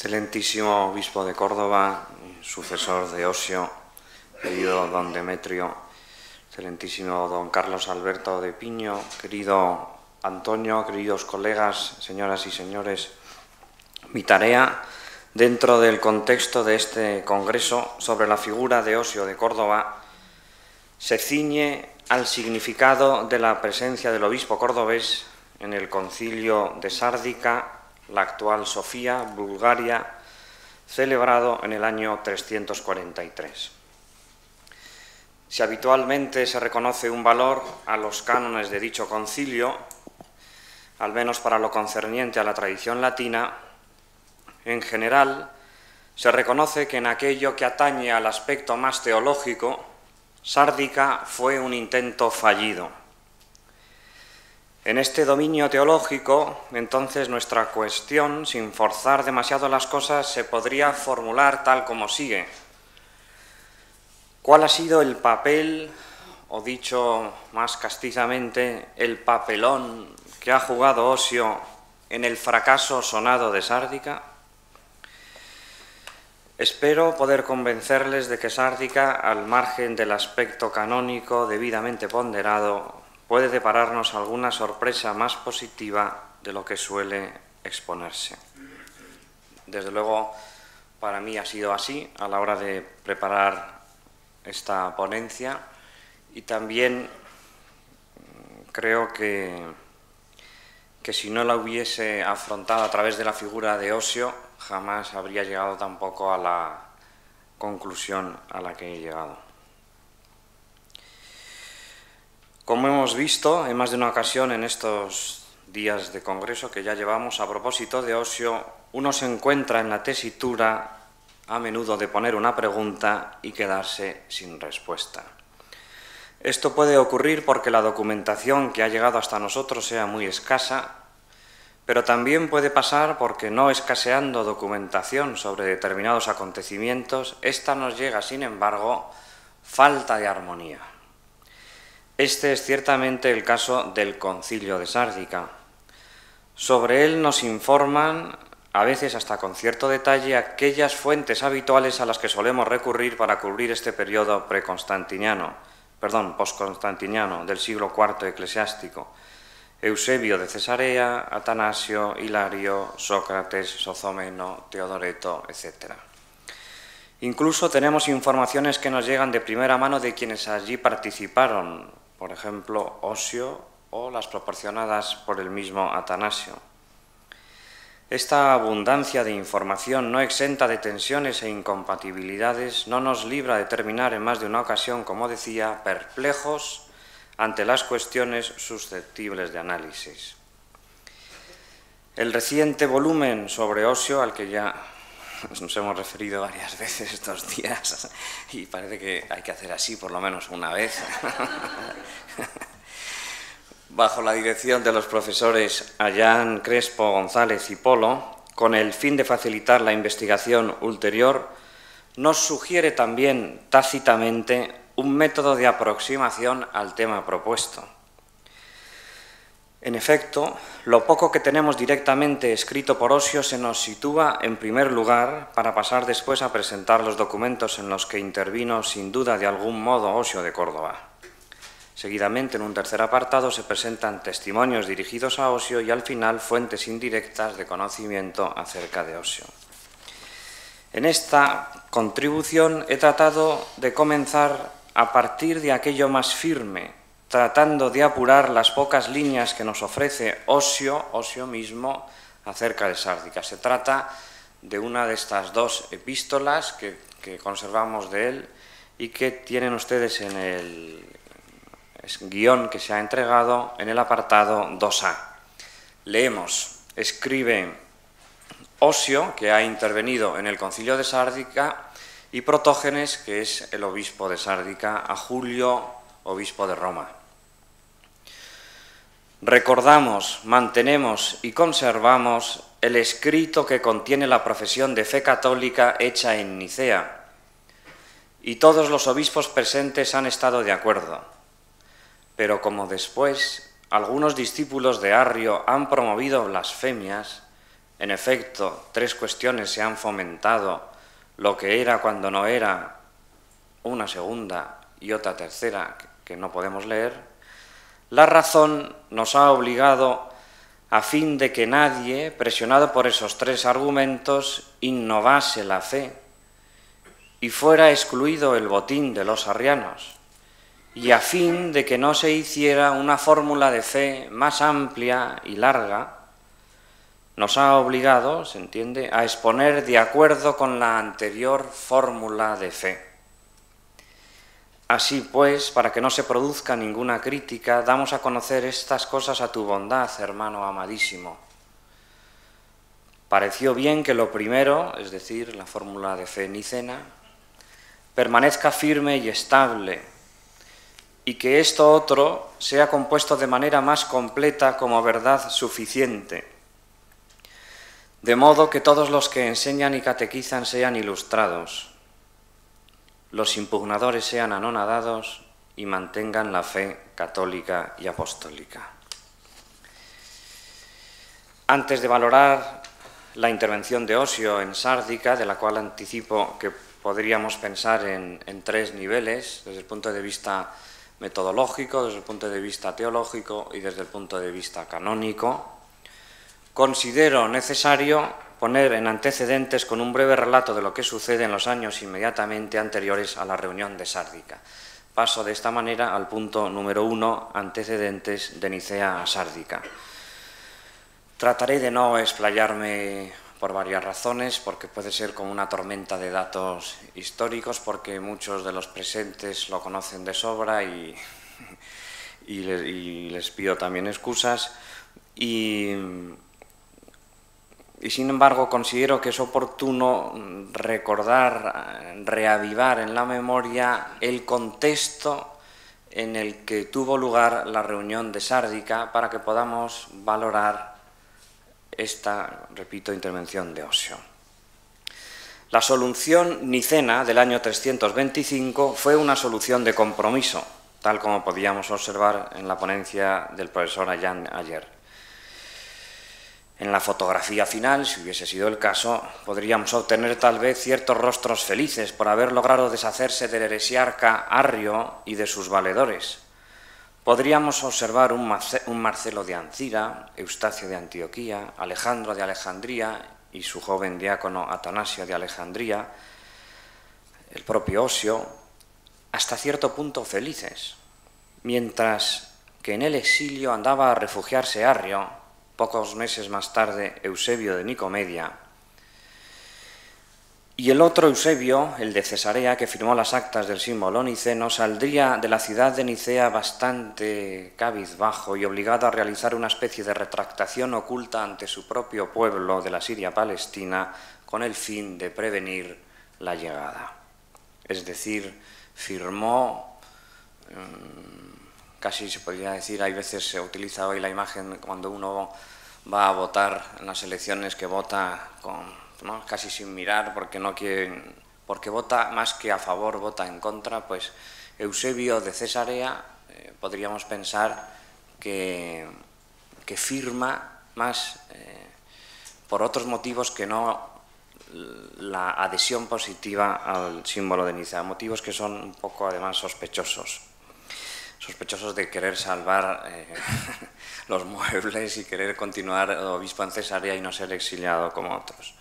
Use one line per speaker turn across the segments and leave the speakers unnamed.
Excelentísimo obispo de Córdoba, sucesor de Osio, querido don Demetrio, excelentísimo don Carlos Alberto de Piño, querido Antonio, queridos colegas, señoras y señores, mi tarea dentro del contexto de este congreso sobre la figura de Osio de Córdoba se ciñe al significado de la presencia del obispo cordobés en el concilio de Sárdica, la actual Sofía, Bulgaria, celebrado en el año 343. Si habitualmente se reconoce un valor a los cánones de dicho concilio, al menos para lo concerniente a la tradición latina, en general se reconoce que en aquello que atañe al aspecto más teológico, Sárdica fue un intento fallido. En este dominio teológico, entonces, nuestra cuestión, sin forzar demasiado las cosas, se podría formular tal como sigue. ¿Cuál ha sido el papel, o dicho más castizamente, el papelón que ha jugado Osio en el fracaso sonado de Sárdica? Espero poder convencerles de que Sárdica, al margen del aspecto canónico debidamente ponderado, puede depararnos alguna sorpresa más positiva de lo que suele exponerse. Desde luego, para mí ha sido así a la hora de preparar esta ponencia y también creo que si no la hubiese afrontado a través de la figura de Osio, jamás habría llegado tampoco a la conclusión a la que he llegado. Como hemos visto en más de una ocasión en estos días de congreso que ya llevamos, a propósito de Osio, uno se encuentra en la tesitura a menudo de poner una pregunta y quedarse sin respuesta. Esto puede ocurrir porque la documentación que ha llegado hasta nosotros sea muy escasa, pero también puede pasar porque, no escaseando documentación sobre determinados acontecimientos, esta nos llega, sin embargo, falta de armonía. Este es ciertamente el caso del concilio de Sárdica. Sobre él nos informan, a veces hasta con cierto detalle, aquellas fuentes habituales a las que solemos recurrir para cubrir este periodo postconstantiniano del siglo IV eclesiástico: Eusebio de Cesarea, Atanasio, Hilario, Sócrates, Sozomeno, Teodoreto, etc. Incluso tenemos informaciones que nos llegan de primera mano de quienes allí participaron, por ejemplo, Osio, o las proporcionadas por el mismo Atanasio. Esta abundancia de información, no exenta de tensiones e incompatibilidades, no nos libra de terminar en más de una ocasión, como decía, perplejos ante las cuestiones susceptibles de análisis. El reciente volumen sobre Osio, al que ya nos hemos referido varias veces estos días, y parece que hay que hacer así por lo menos una vez, bajo la dirección de los profesores Ayán, Crespo, González y Polo, con el fin de facilitar la investigación ulterior, nos sugiere también tácitamente un método de aproximación al tema propuesto. En efecto, lo poco que tenemos directamente escrito por Osio se nos sitúa en primer lugar para pasar después a presentar los documentos en los que intervino sin duda de algún modo Osio de Córdoba. Seguidamente, en un tercer apartado, se presentan testimonios dirigidos a Osio y al final fuentes indirectas de conocimiento acerca de Osio. En esta contribución he tratado de comenzar a partir de aquello más firme, tratando de apurar las pocas líneas que nos ofrece Osio mismo, acerca de Sárdica. Se trata de una de estas dos epístolas que conservamos de él y que tienen ustedes en el guión que se ha entregado en el apartado 2A. Leemos: escribe Osio, que ha intervenido en el concilio de Sárdica, y Protógenes, que es el obispo de Sárdica, a Julio, obispo de Roma. Recordamos, mantenemos y conservamos el escrito que contiene la profesión de fe católica hecha en Nicea, y todos los obispos presentes han estado de acuerdo. Pero como después algunos discípulos de Arrio han promovido blasfemias, en efecto, tres cuestiones se han fomentado: lo que era cuando no era, una segunda y otra tercera que no podemos leer, la razón nos ha obligado, a fin de que nadie, presionado por esos tres argumentos, innovase la fe y fuera excluido el botín de los arrianos, y a fin de que no se hiciera una fórmula de fe más amplia y larga, nos ha obligado, se entiende, a exponer de acuerdo con la anterior fórmula de fe. Así pues, para que no se produzca ninguna crítica, damos a conocer estas cosas a tu bondad, hermano amadísimo. Pareció bien que lo primero, es decir, la fórmula de fe nicena, permanezca firme y estable, y que esto otro sea compuesto de manera más completa como verdad suficiente, de modo que todos los que enseñan y catequizan sean ilustrados, los impugnadores sean anonadados y mantengan la fe católica y apostólica. Antes de valorar la intervención de Osio en Sárdica, de la cual anticipo que podríamos pensar en tres niveles, desde el punto de vista metodológico, desde el punto de vista teológico y desde el punto de vista canónico, considero necesario poner en antecedentes con un breve relato de lo que sucede en los años inmediatamente anteriores a la reunión de Sárdica. Paso de esta manera al punto número 1, antecedentes de Nicea a Sárdica. Trataré de no explayarme por varias razones, porque puede ser como una tormenta de datos históricos, porque muchos de los presentes lo conocen de sobra y les pido también excusas. Y sin embargo considero que es oportuno recordar, reavivar en la memoria el contexto en el que tuvo lugar la reunión de Sárdica para que podamos valorar esta, repito, intervención de Osio. La solución nicena del año 325 fue una solución de compromiso, tal como podíamos observar en la ponencia del profesor Ayán ayer. En la fotografía final, si hubiese sido el caso, podríamos obtener tal vez ciertos rostros felices por haber logrado deshacerse del heresiarca Arrio y de sus valedores. Podríamos observar un Marcelo de Ancira, Eustacio de Antioquía, Alejandro de Alejandría y su joven diácono Atanasio de Alejandría, el propio Osio, hasta cierto punto felices, mientras que en el exilio andaba a refugiarse Arrio, pocos meses más tarde Eusebio de Nicomedia, y el otro Eusebio, el de Cesarea, que firmó las actas del símbolo niceno, saldría de la ciudad de Nicea bastante cabizbajo y obligado a realizar una especie de retractación oculta ante su propio pueblo de la Siria Palestina con el fin de prevenir la llegada. Es decir, firmó, casi se podría decir, hay veces se utiliza hoy la imagen cuando uno va a votar en las elecciones que vota ¿no? Casi sin mirar porque no quiere, porque vota más que a favor, vota en contra. Pues Eusebio de Cesarea podríamos pensar que firma más por otros motivos que no la adhesión positiva al símbolo de Nicea, motivos que son un poco además sospechosos de querer salvar los muebles y querer continuar obispo en Cesarea y no ser exiliado como otros.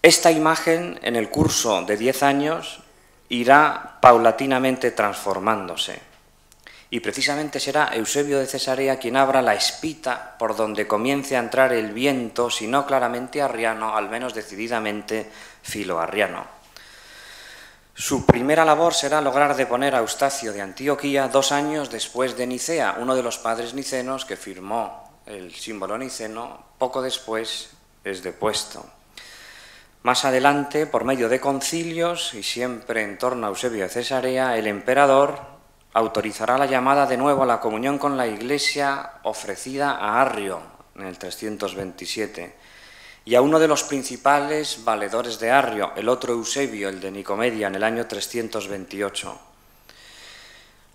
Esta imagen, en el curso de 10 años, irá paulatinamente transformándose. Y precisamente será Eusebio de Cesarea quien abra la espita por donde comience a entrar el viento, si no claramente arriano, al menos decididamente filoarriano. Su primera labor será lograr deponer a Eustacio de Antioquía 2 años después de Nicea, uno de los padres nicenos que firmó el símbolo niceno. Poco después es depuesto. Más adelante, por medio de concilios y siempre en torno a Eusebio de Cesarea, el emperador autorizará la llamada de nuevo a la comunión con la Iglesia ofrecida a Arrio en el 327 y a uno de los principales valedores de Arrio, el otro Eusebio, el de Nicomedia, en el año 328.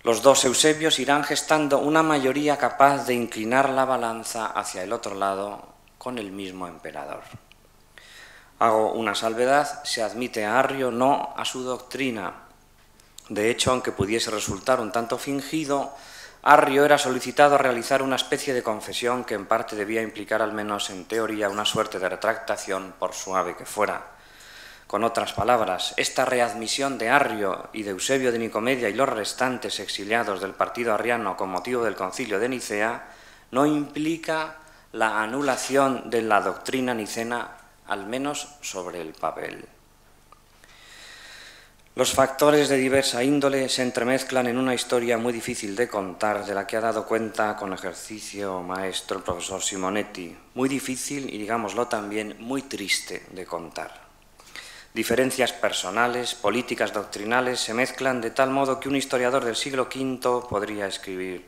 Los dos Eusebios irán gestando una mayoría capaz de inclinar la balanza hacia el otro lado con el mismo emperador. Hago una salvedad: se admite a Arrio, no a su doctrina. De hecho, aunque pudiese resultar un tanto fingido, Arrio era solicitado a realizar una especie de confesión que en parte debía implicar, al menos en teoría, una suerte de retractación, por suave que fuera. Con otras palabras, esta readmisión de Arrio y de Eusebio de Nicomedia y los restantes exiliados del partido arriano con motivo del Concilio de Nicea no implica la anulación de la doctrina nicena, al menos sobre el papel. Los factores de diversa índole se entremezclan en una historia muy difícil de contar, de la que ha dado cuenta con ejercicio maestro el profesor Simonetti. Muy difícil y, digámoslo también, muy triste de contar. Diferencias personales, políticas doctrinales se mezclan de tal modo que un historiador del siglo V podría escribir: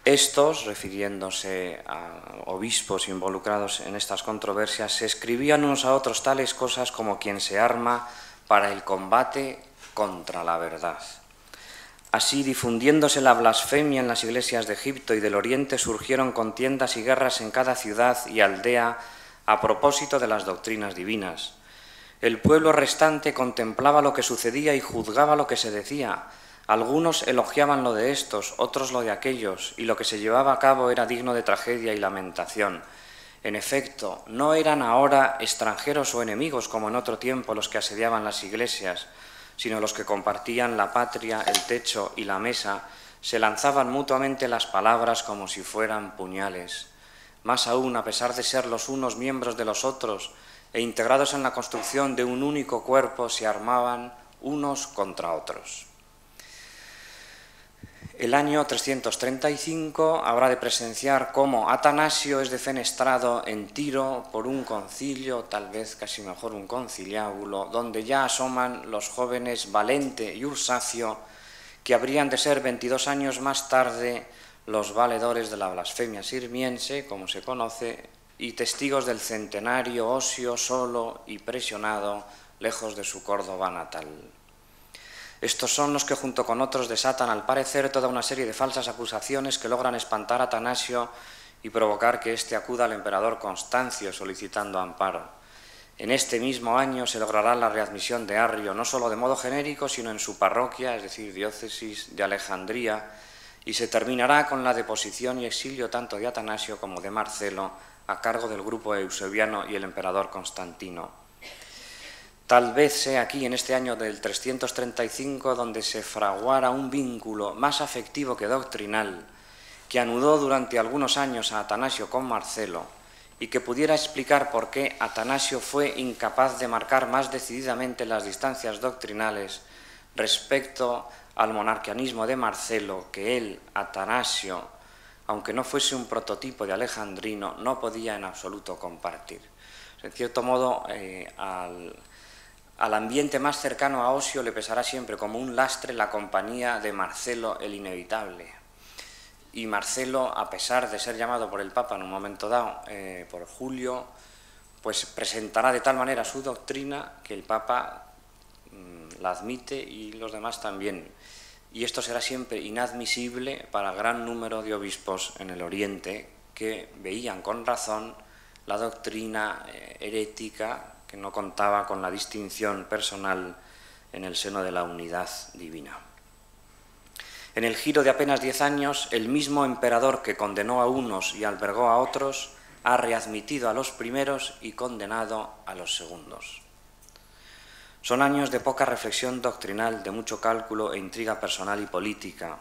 estos, refiriéndose a obispos involucrados en estas controversias, se escribían unos a otros tales cosas como quien se arma para el combate contra la verdad. Así, difundiéndose la blasfemia en las iglesias de Egipto y del Oriente, surgieron contiendas y guerras en cada ciudad y aldea a propósito de las doctrinas divinas. El pueblo restante contemplaba lo que sucedía y juzgaba lo que se decía. Algunos elogiaban lo de estos, otros lo de aquellos, y lo que se llevaba a cabo era digno de tragedia y lamentación. En efecto, no eran ahora extranjeros o enemigos como en otro tiempo los que asediaban las iglesias, sino los que compartían la patria, el techo y la mesa, se lanzaban mutuamente las palabras como si fueran puñales. Más aún, a pesar de ser los unos miembros de los otros e integrados en la construcción de un único cuerpo, se armaban unos contra otros. El año 335 habrá de presenciar cómo Atanasio es defenestrado en Tiro por un concilio, tal vez casi mejor un conciliábulo, donde ya asoman los jóvenes Valente y Ursacio, que habrían de ser 22 años más tarde los valedores de la blasfemia sirmiense, como se conoce, y testigos del centenario Osio, solo y presionado, lejos de su Córdoba natal. Estos son los que junto con otros desatan al parecer toda una serie de falsas acusaciones que logran espantar a Atanasio y provocar que éste acuda al emperador Constancio solicitando amparo. En este mismo año se logrará la readmisión de Arrio, no solo de modo genérico, sino en su parroquia, es decir, diócesis de Alejandría, y se terminará con la deposición y exilio tanto de Atanasio como de Marcelo a cargo del grupo eusebiano y el emperador Constantino. Tal vez sea aquí, en este año del 335, donde se fraguara un vínculo más afectivo que doctrinal, que anudó durante algunos años a Atanasio con Marcelo y que pudiera explicar por qué Atanasio fue incapaz de marcar más decididamente las distancias doctrinales respecto al monarquianismo de Marcelo, que él, Atanasio, aunque no fuese un prototipo de alejandrino, no podía en absoluto compartir. En cierto modo, al ambiente más cercano a Osio le pesará siempre como un lastre la compañía de Marcelo el Inevitable. Y Marcelo, a pesar de ser llamado por el Papa en un momento dado, por Julio, pues presentará de tal manera su doctrina que el Papa la admite y los demás también. Y esto será siempre inadmisible para gran número de obispos en el Oriente que veían con razón la doctrina herética que no contaba con la distinción personal en el seno de la unidad divina. En el giro de apenas 10 años, el mismo emperador que condenó a unos y albergó a otros ha readmitido a los primeros y condenado a los segundos. Son años de poca reflexión doctrinal, de mucho cálculo e intriga personal y política.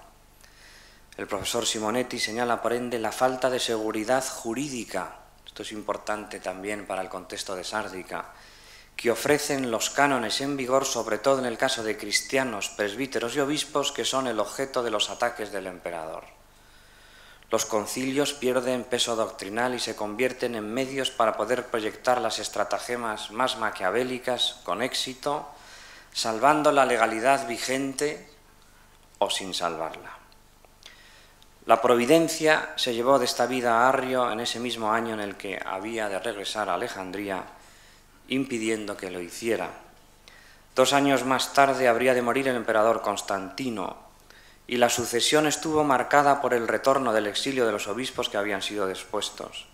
El profesor Simonetti señala, por ende, la falta de seguridad jurídica, esto es importante también para el contexto de Sárdica, que ofrecen los cánones en vigor, sobre todo en el caso de cristianos, presbíteros y obispos, que son el objeto de los ataques del emperador. Los concilios pierden peso doctrinal y se convierten en medios para poder proyectar las estratagemas más maquiavélicas con éxito, salvando la legalidad vigente o sin salvarla. La providencia se llevó de esta vida a Arrio en ese mismo año en el que había de regresar a Alejandría, impidiendo que lo hiciera. 2 años más tarde habría de morir el emperador Constantino, y la sucesión estuvo marcada por el retorno del exilio de los obispos que habían sido depuestos.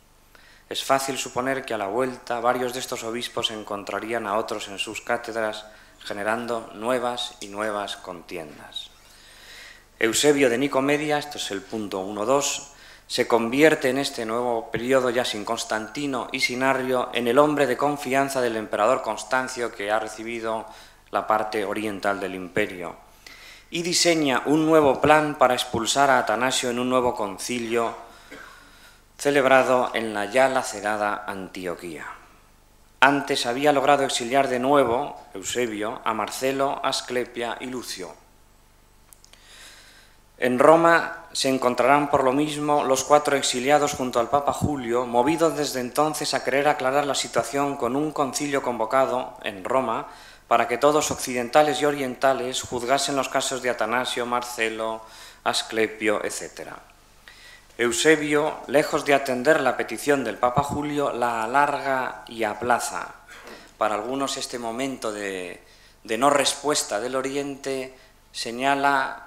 es fácil suponer que a la vuelta varios de estos obispos encontrarían a otros en sus cátedras, generando nuevas y nuevas contiendas. Eusebio de Nicomedia, esto es el punto 1.2, se convierte en este nuevo periodo, ya sin Constantino y sin Arrio, en el hombre de confianza del emperador Constancio, que ha recibido la parte oriental del imperio, y diseña un nuevo plan para expulsar a Atanasio en un nuevo concilio celebrado en la ya lacerada Antioquía. Antes había logrado exiliar de nuevo, Eusebio, a Marcelo, Asclepia y Lucio. En Roma se encontrarán por lo mismo los 4 exiliados junto al Papa Julio, movidos desde entonces a querer aclarar la situación con un concilio convocado en Roma para que todos, occidentales y orientales, juzgasen los casos de Atanasio, Marcelo, Asclepio, etc. Eusebio, lejos de atender la petición del Papa Julio, la alarga y aplaza. Para algunos este momento de no respuesta del Oriente señala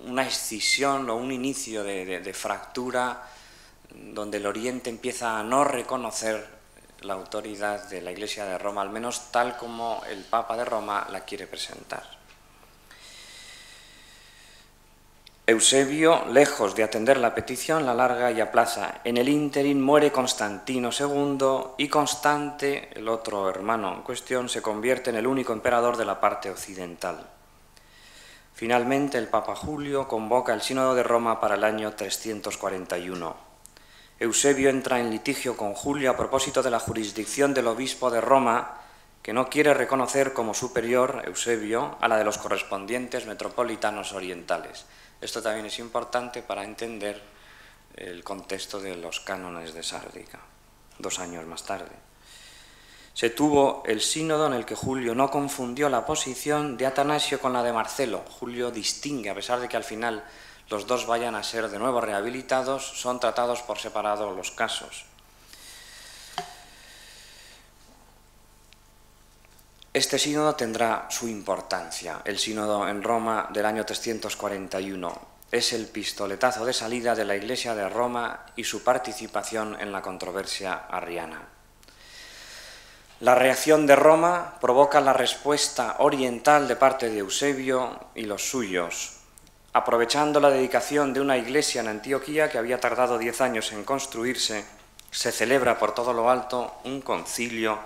una escisión o un inicio de fractura donde el Oriente empieza a no reconocer la autoridad de la Iglesia de Roma, al menos tal como el Papa de Roma la quiere presentar. Eusebio, lejos de atender la petición, la alarga y aplaza. En el ínterin muere Constantino II y Constante, el otro hermano en cuestión, se convierte en el único emperador de la parte occidental. Finalmente, el Papa Julio convoca el Sínodo de Roma para el año 341. Eusebio entra en litigio con Julio a propósito de la jurisdicción del obispo de Roma, que no quiere reconocer como superior, Eusebio, a la de los correspondientes metropolitanos orientales. Esto también es importante para entender el contexto de los cánones de Sárdica, 2 años más tarde. Se tuvo el sínodo en el que Julio no confundió la posición de Atanasio con la de Marcelo. Julio distingue, a pesar de que al final los dos vayan a ser de nuevo rehabilitados, son tratados por separado los casos. Este sínodo tendrá su importancia. El sínodo en Roma del año 341 es el pistoletazo de salida de la Iglesia de Roma y su participación en la controversia arriana. La reacción de Roma provoca la respuesta oriental de parte de Eusebio y los suyos. Aprovechando la dedicación de una iglesia en Antioquía que había tardado 10 años en construirse, se celebra por todo lo alto un concilio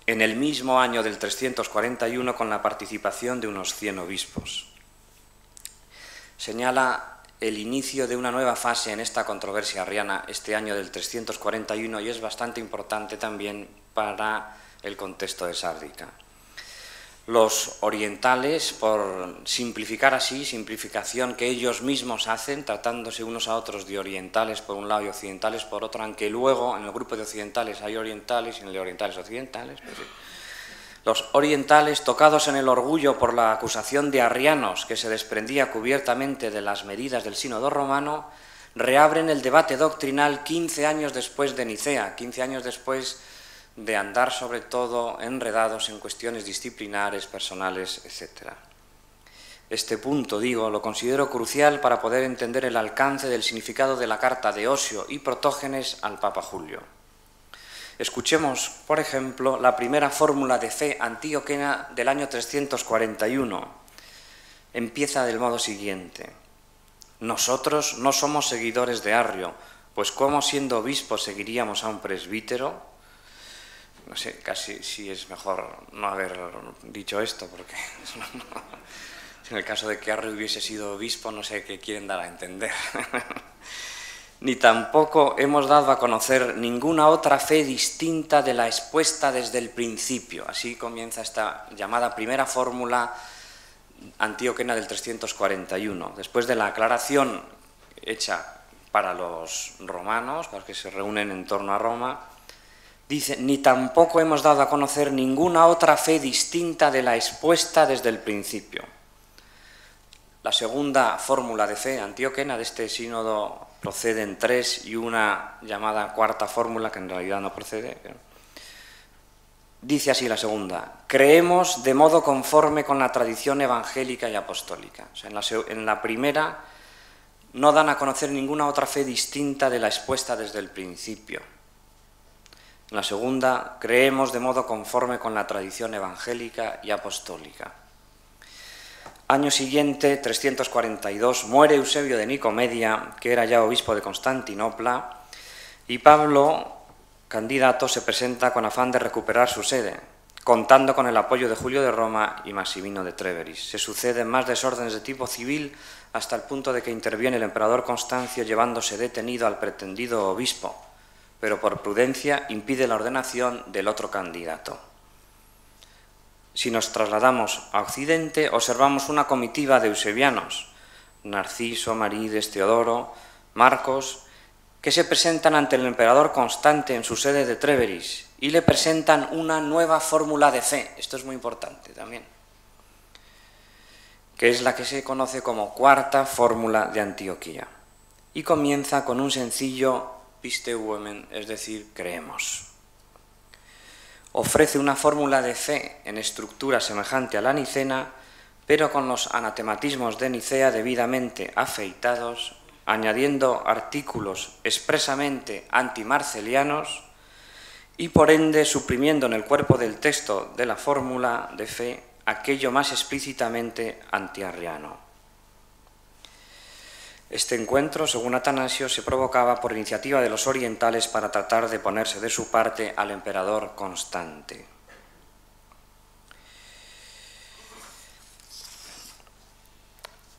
en el mismo año del 341 con la participación de unos 100 obispos. Señala el inicio de una nueva fase en esta controversia arriana este año del 341 y es bastante importante también para el contexto de Sárdica. Los orientales, por simplificar así, simplificación que ellos mismos hacen, tratándose unos a otros de orientales por un lado y occidentales por otro, aunque luego en el grupo de occidentales hay orientales y en el de orientales occidentales, pues sí. Los orientales, tocados en el orgullo por la acusación de arrianos que se desprendía cubiertamente de las medidas del sínodo romano, reabren el debate doctrinal 15 años después de Nicea, 15 años después de andar sobre todo enredados en cuestiones disciplinares, personales, etc. Este punto, digo, lo considero crucial para poder entender el alcance del significado de la carta de Osio y Protógenes al Papa Julio. Escuchemos, por ejemplo, la primera fórmula de fe antioquena del año 341. Empieza del modo siguiente: nosotros no somos seguidores de Arrio, pues ¿cómo siendo obispos seguiríamos a un presbítero? No sé, casi si es mejor no haber dicho esto, porque en el caso de que Arrio hubiese sido obispo, no sé qué quieren dar a entender. Ni tampoco hemos dado a conocer ninguna otra fe distinta de la expuesta desde el principio. Así comienza esta llamada primera fórmula antioquena del 341. Después de la aclaración hecha para los romanos, para los que se reúnen en torno a Roma, dice: ni tampoco hemos dado a conocer ninguna otra fe distinta de la expuesta desde el principio. La segunda fórmula de fe antioquena de este sínodo proceden 3 y una llamada cuarta fórmula, que en realidad no procede. Dice así la segunda: creemos de modo conforme con la tradición evangélica y apostólica. O sea, en la primera no dan a conocer ninguna otra fe distinta de la expuesta desde el principio. En la segunda, creemos de modo conforme con la tradición evangélica y apostólica. Año siguiente, 342, muere Eusebio de Nicomedia, que era ya obispo de Constantinopla, y Pablo, candidato, se presenta con afán de recuperar su sede, contando con el apoyo de Julio de Roma y Maximino de Tréveris. Se suceden más desórdenes de tipo civil hasta el punto de que interviene el emperador Constancio llevándose detenido al pretendido obispo, pero por prudencia impide la ordenación del otro candidato. Si nos trasladamos a Occidente, observamos una comitiva de eusebianos, Narciso, Marides, Teodoro, Marcos, que se presentan ante el emperador Constante en su sede de Tréveris y le presentan una nueva fórmula de fe, esto es muy importante también, que es la que se conoce como Cuarta Fórmula de Antioquía, y comienza con un sencillo pisteuemen, es decir, creemos. Ofrece una fórmula de fe en estructura semejante a la nicena, pero con los anatematismos de Nicea debidamente afeitados, añadiendo artículos expresamente antimarcelianos y por ende suprimiendo en el cuerpo del texto de la fórmula de fe aquello más explícitamente antiarriano. Este encuentro, según Atanasio, se provocaba por iniciativa de los orientales para tratar de ponerse de su parte al emperador Constante.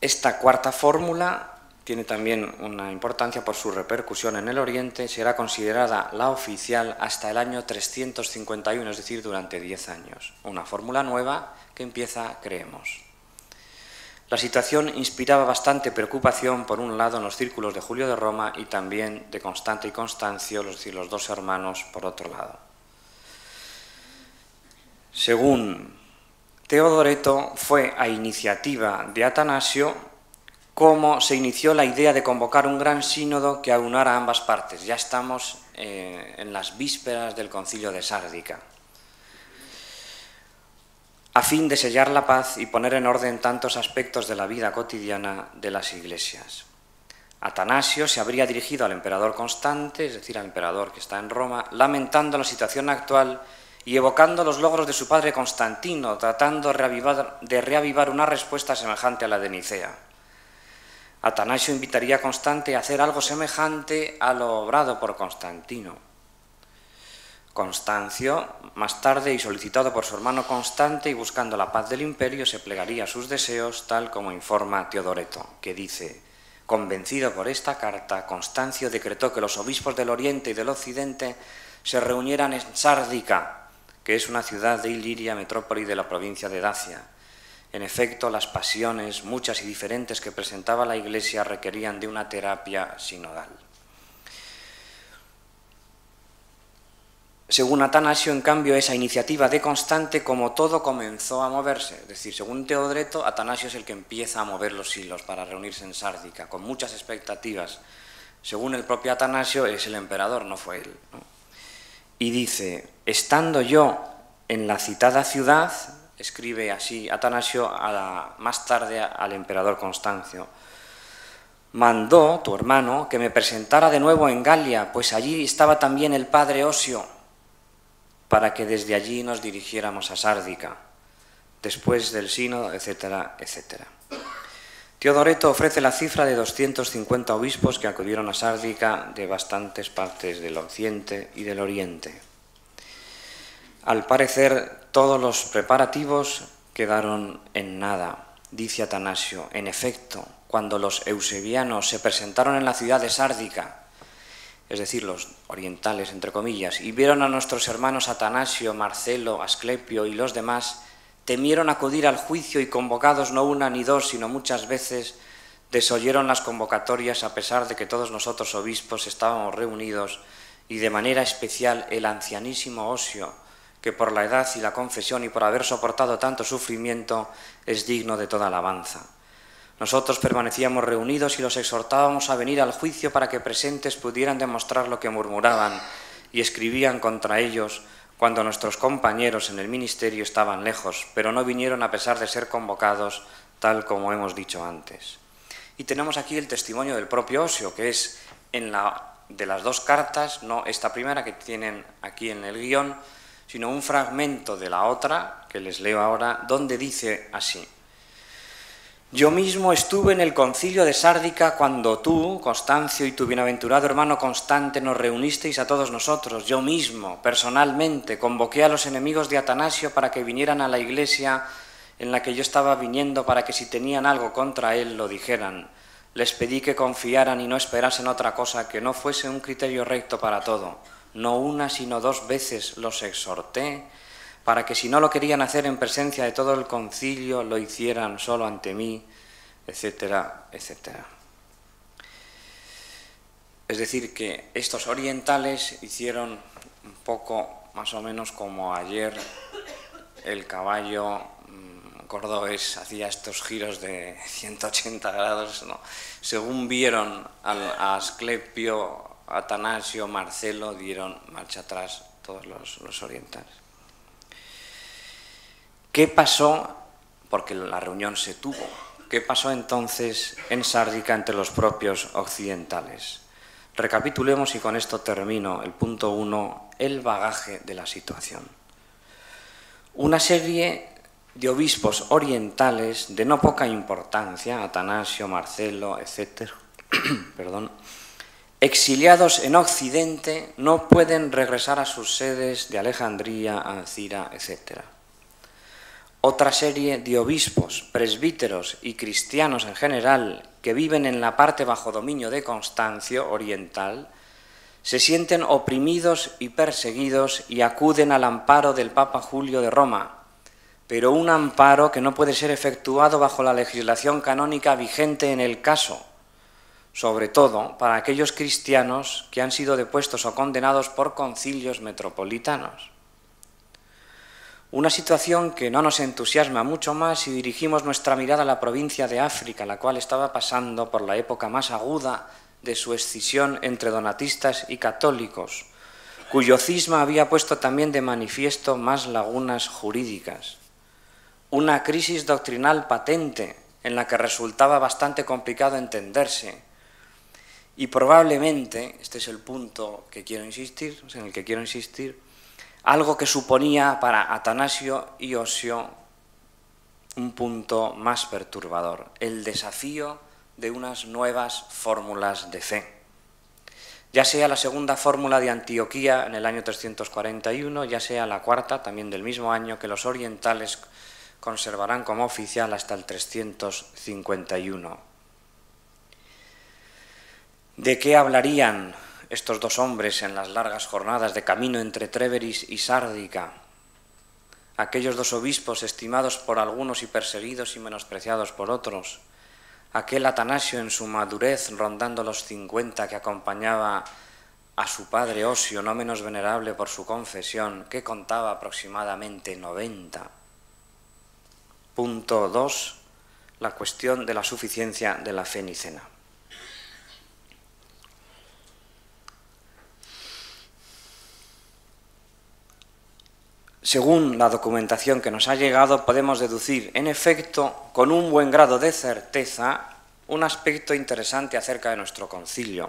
Esta cuarta fórmula tiene también una importancia por su repercusión en el Oriente, será considerada la oficial hasta el año 351, es decir, durante 10 años. Una fórmula nueva que empieza, creemos. La situación inspiraba bastante preocupación, por un lado, en los círculos de Julio de Roma y también de Constante y Constancio, es decir, los dos hermanos, por otro lado. Según Teodoreto, fue a iniciativa de Atanasio cómo se inició la idea de convocar un gran sínodo que aunara ambas partes. Ya estamos en las vísperas del concilio de Sárdica, a fin de sellar la paz y poner en orden tantos aspectos de la vida cotidiana de las iglesias. Atanasio se habría dirigido al emperador Constante, es decir, al emperador que está en Roma, lamentando la situación actual y evocando los logros de su padre Constantino, tratando de reavivar una respuesta semejante a la de Nicea. Atanasio invitaría a Constante a hacer algo semejante a lo obrado por Constantino. Constancio, más tarde y solicitado por su hermano Constante y buscando la paz del imperio, se plegaría a sus deseos, tal como informa Teodoreto, que dice: convencido por esta carta, Constancio decretó que los obispos del Oriente y del Occidente se reunieran en Sárdica, que es una ciudad de Iliria, metrópoli de la provincia de Dacia. En efecto, las pasiones, muchas y diferentes, que presentaba la Iglesia requerían de una terapia sinodal. Según Atanasio, en cambio, esa iniciativa de Constante, como todo, comenzó a moverse. Es decir, según Teodoreto, Atanasio es el que empieza a mover los hilos para reunirse en Sárdica, con muchas expectativas. Según el propio Atanasio, es el emperador, no fue él, ¿no? Y dice: estando yo en la citada ciudad, escribe así Atanasio más tarde al emperador Constancio, mandó tu hermano que me presentara de nuevo en Galia, pues allí estaba también el padre Osio, para que desde allí nos dirigiéramos a Sárdica, después del sínodo, etcétera, etcétera. Teodoreto ofrece la cifra de 250 obispos que acudieron a Sárdica de bastantes partes del Occidente y del Oriente. Al parecer, todos los preparativos quedaron en nada. Dice Atanasio: en efecto, cuando los eusebianos se presentaron en la ciudad de Sárdica, es decir, los orientales, entre comillas, y vieron a nuestros hermanos Atanasio, Marcelo, Asclepio y los demás, temieron acudir al juicio y, convocados no una ni dos, sino muchas veces, desoyeron las convocatorias, a pesar de que todos nosotros obispos estábamos reunidos, y de manera especial el ancianísimo Osio, que por la edad y la confesión y por haber soportado tanto sufrimiento es digno de toda alabanza. Nosotros permanecíamos reunidos y los exhortábamos a venir al juicio para que presentes pudieran demostrar lo que murmuraban y escribían contra ellos cuando nuestros compañeros en el ministerio estaban lejos, pero no vinieron a pesar de ser convocados, tal como hemos dicho antes. Y tenemos aquí el testimonio del propio Osio, que es de las dos cartas, no esta primera que tienen aquí en el guión, sino un fragmento de la otra, que les leo ahora, donde dice así: yo mismo estuve en el concilio de Sárdica cuando tú, Constancio, y tu bienaventurado hermano Constante nos reunisteis a todos nosotros. Yo mismo, personalmente, convoqué a los enemigos de Atanasio para que vinieran a la iglesia en la que yo estaba viniendo, para que si tenían algo contra él lo dijeran. Les pedí que confiaran y no esperasen otra cosa, que no fuese un criterio recto para todo. No una, sino 2 veces los exhorté, para que si no lo querían hacer en presencia de todo el concilio, lo hicieran solo ante mí, etcétera, etcétera. Es decir, que estos orientales hicieron un poco, más o menos como ayer el caballo cordobés hacía estos giros de 180 grados, ¿no? Según vieron a Asclepio, Atanasio, Marcelo, dieron marcha atrás todos los orientales. ¿Qué pasó? Porque la reunión se tuvo. ¿Qué pasó entonces en Sárdica entre los propios occidentales? Recapitulemos y con esto termino el punto 1, el bagaje de la situación. Una serie de obispos orientales de no poca importancia, Atanasio, Marcelo, etc., exiliados en Occidente, no pueden regresar a sus sedes de Alejandría, Ancira, etc. Otra serie de obispos, presbíteros y cristianos en general que viven en la parte bajo dominio de Constancio, oriental, se sienten oprimidos y perseguidos y acuden al amparo del Papa Julio de Roma, pero un amparo que no puede ser efectuado bajo la legislación canónica vigente en el caso, sobre todo para aquellos cristianos que han sido depuestos o condenados por concilios metropolitanos. Una situación que no nos entusiasma mucho más si dirigimos nuestra mirada a la provincia de África, la cual estaba pasando por la época más aguda de su escisión entre donatistas y católicos, cuyo cisma había puesto también de manifiesto más lagunas jurídicas. Una crisis doctrinal patente en la que resultaba bastante complicado entenderse. Y probablemente, este es el punto que quiero insistir, en el que quiero insistir, algo que suponía para Atanasio y Osio un punto más perturbador, el desafío de unas nuevas fórmulas de fe. Ya sea la segunda fórmula de Antioquía en el año 341, ya sea la cuarta, también del mismo año, que los orientales conservarán como oficial hasta el 351. ¿De qué hablarían estos dos hombres en las largas jornadas de camino entre Tréveris y Sárdica? Aquellos dos obispos estimados por algunos y perseguidos y menospreciados por otros. Aquel Atanasio en su madurez rondando los 50 que acompañaba a su padre Osio, no menos venerable por su confesión, que contaba aproximadamente 90. Punto 2. La cuestión de la suficiencia de la fe nicena. Según la documentación que nos ha llegado, podemos deducir, en efecto, con un buen grado de certeza, un aspecto interesante acerca de nuestro concilio.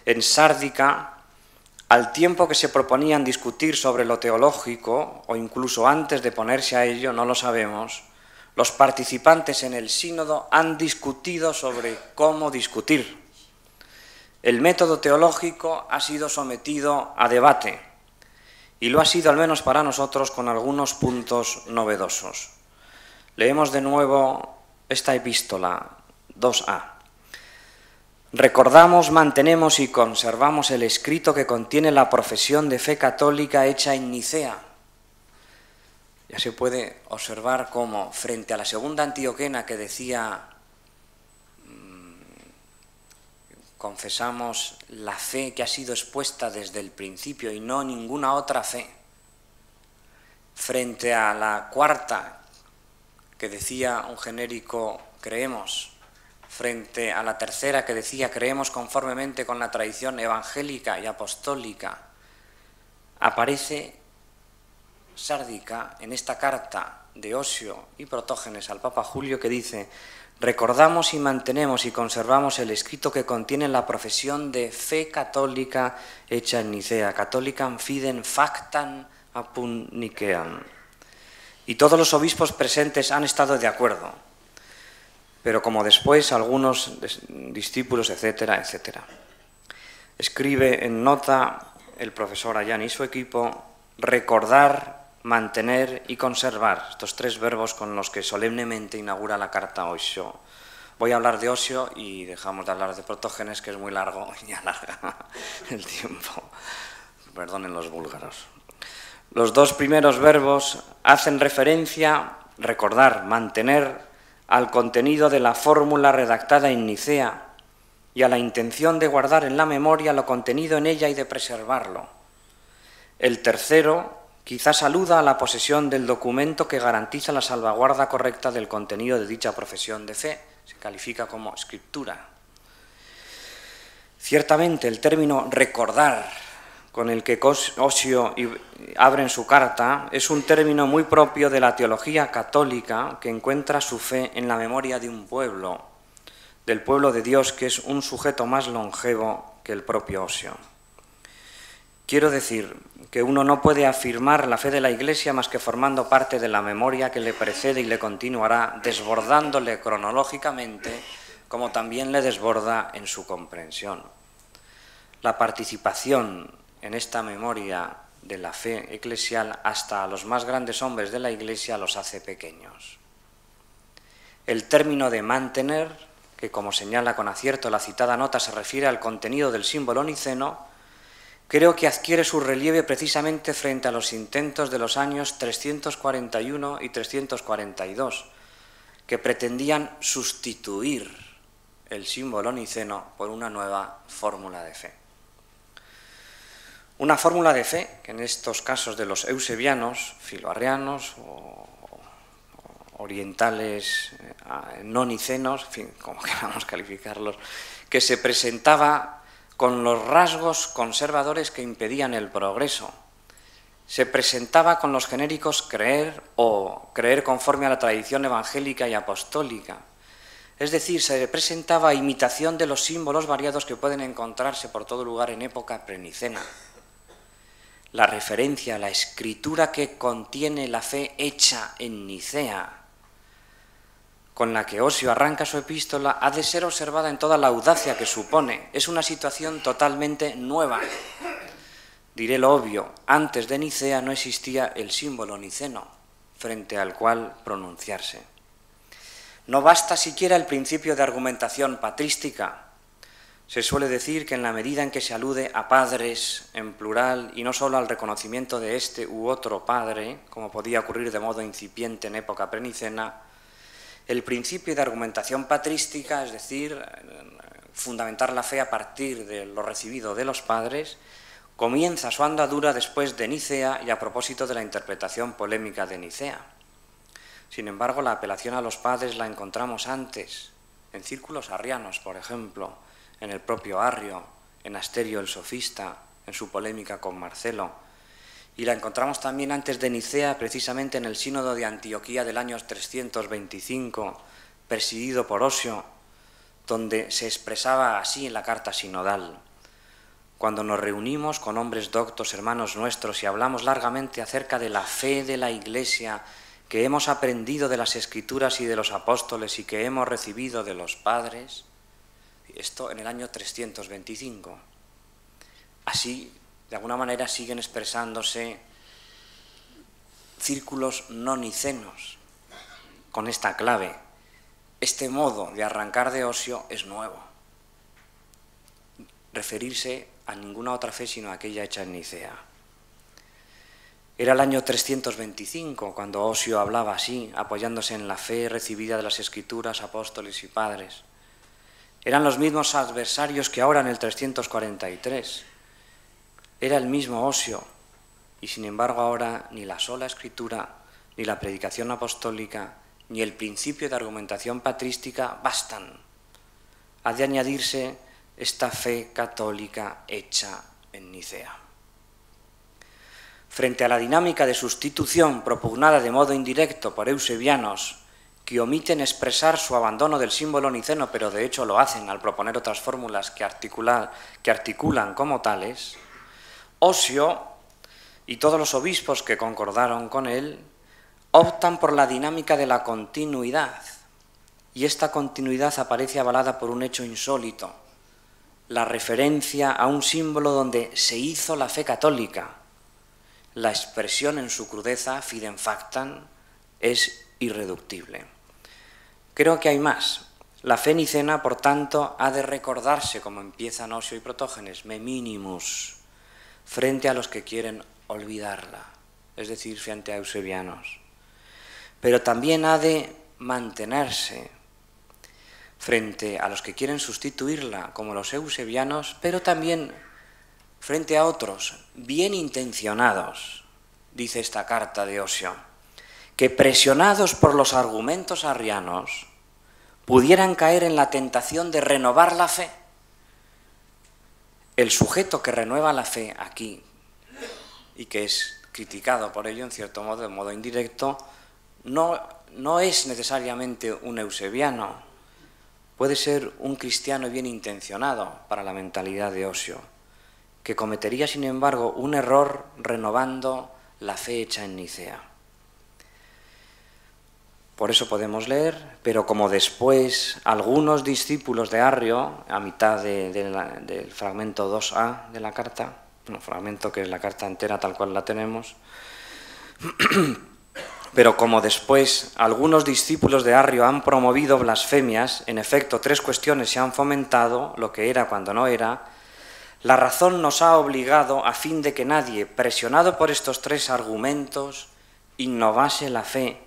En Sárdica, al tiempo que se proponían discutir sobre lo teológico, o incluso antes de ponerse a ello, no lo sabemos, los participantes en el sínodo han discutido sobre cómo discutir. El método teológico ha sido sometido a debate, y lo ha sido al menos para nosotros con algunos puntos novedosos. Leemos de nuevo esta epístola 2a. Recordamos, mantenemos y conservamos el escrito que contiene la profesión de fe católica hecha en Nicea. Ya se puede observar cómo, frente a la segunda antioquena que decía confesamos la fe que ha sido expuesta desde el principio y no ninguna otra fe, frente a la cuarta que decía un genérico creemos, frente a la tercera que decía creemos conformemente con la tradición evangélica y apostólica, aparece Sárdica en esta carta de Osio y Protógenes al Papa Julio, que dice: recordamos y mantenemos y conservamos el escrito que contiene la profesión de fe católica hecha en Nicea, Catholicam fidem factam apud Niceam. Y todos los obispos presentes han estado de acuerdo, pero como después algunos discípulos, etcétera, etcétera. Escribe en nota el profesor Ayán y su equipo: recordar, mantener y conservar, estos tres verbos con los que solemnemente inaugura la carta Osio. Voy a hablar de Osio y dejamos de hablar de Protógenes, que es muy largo y alarga el tiempo. Perdonen los búlgaros. Los dos primeros verbos hacen referencia, recordar, mantener, al contenido de la fórmula redactada en Nicea y a la intención de guardar en la memoria lo contenido en ella y de preservarlo. El tercero quizás aluda a la posesión del documento que garantiza la salvaguarda correcta del contenido de dicha profesión de fe. Se califica como escritura. Ciertamente el término recordar, con el que Osio abre en su carta, es un término muy propio de la teología católica, que encuentra su fe en la memoria de un pueblo, del pueblo de Dios, que es un sujeto más longevo que el propio Osio. Quiero decir que uno no puede afirmar la fe de la Iglesia más que formando parte de la memoria que le precede y le continuará, desbordándole cronológicamente, como también le desborda en su comprensión. La participación en esta memoria de la fe eclesial hasta a los más grandes hombres de la Iglesia los hace pequeños. El término de mantener, que como señala con acierto la citada nota se refiere al contenido del símbolo niceno, creo que adquiere su relieve precisamente frente a los intentos de los años 341 y 342, que pretendían sustituir el símbolo niceno por una nueva fórmula de fe. Una fórmula de fe que en estos casos de los eusebianos, filoarrianos o orientales no nicenos, en fin, como queramos calificarlos, que se presentaba con los rasgos conservadores que impedían el progreso. Se presentaba con los genéricos creer o creer conforme a la tradición evangélica y apostólica. Es decir, se presentaba a imitación de los símbolos variados que pueden encontrarse por todo lugar en época prenicena. La referencia a la escritura que contiene la fe hecha en Nicea, con la que Osio arranca su epístola, ha de ser observada en toda la audacia que supone. Es una situación totalmente nueva. Diré lo obvio, antes de Nicea no existía el símbolo niceno, frente al cual pronunciarse. No basta siquiera el principio de argumentación patrística. Se suele decir que en la medida en que se alude a padres en plural y no solo al reconocimiento de este u otro padre, como podía ocurrir de modo incipiente en época prenicena, el principio de argumentación patrística, es decir, fundamentar la fe a partir de lo recibido de los padres, comienza su andadura después de Nicea y a propósito de la interpretación polémica de Nicea. Sin embargo, la apelación a los padres la encontramos antes, en círculos arrianos, por ejemplo, en el propio Arrio, en Asterio el Sofista, en su polémica con Marcelo, y la encontramos también antes de Nicea, precisamente en el Sínodo de Antioquía del año 325, presidido por Osio, donde se expresaba así en la carta sinodal: cuando nos reunimos con hombres doctos, hermanos nuestros, y hablamos largamente acerca de la fe de la Iglesia que hemos aprendido de las Escrituras y de los apóstoles y que hemos recibido de los padres, esto en el año 325. Así, de alguna manera, siguen expresándose círculos no nicenos con esta clave. Este modo de arrancar de Osio es nuevo. Referirse a ninguna otra fe sino a aquella hecha en Nicea. Era el año 325 cuando Osio hablaba así, apoyándose en la fe recibida de las Escrituras, apóstoles y padres. Eran los mismos adversarios que ahora en el 343. Era el mismo Osio, y sin embargo ahora ni la sola Escritura, ni la predicación apostólica, ni el principio de argumentación patrística bastan. Ha de añadirse esta fe católica hecha en Nicea. frente a la dinámica de sustitución propugnada de modo indirecto por eusebianos que omiten expresar su abandono del símbolo niceno, pero de hecho lo hacen al proponer otras fórmulas que articulan como tales, Osio y todos los obispos que concordaron con él optan por la dinámica de la continuidad, y esta continuidad aparece avalada por un hecho insólito, la referencia a un símbolo donde se hizo la fe católica. La expresión en su crudeza, fidem factam, es irreductible. Creo que hay más. La fe nicena, por tanto, ha de recordarse, como empiezan Osio y Protógenes, me minimus, frente a los que quieren olvidarla, es decir, frente a eusebianos. Pero también ha de mantenerse frente a los que quieren sustituirla, como los eusebianos, pero también frente a otros bien intencionados, dice esta carta de Osio, que presionados por los argumentos arrianos pudieran caer en la tentación de renovar la fe. El sujeto que renueva la fe aquí, y que es criticado por ello en cierto modo, de modo indirecto, no es necesariamente un eusebiano, puede ser un cristiano bien intencionado para la mentalidad de Osio, que cometería, sin embargo, un error renovando la fe hecha en Nicea. Por eso podemos leer, pero como después algunos discípulos de Arrio, a mitad del fragmento 2a de la carta, un fragmento que es la carta entera tal cual la tenemos, pero como después algunos discípulos de Arrio han promovido blasfemias, en efecto 3 cuestiones se han fomentado, lo que era cuando no era, la razón nos ha obligado a fin de que nadie, presionado por estos 3 argumentos, innovase la fe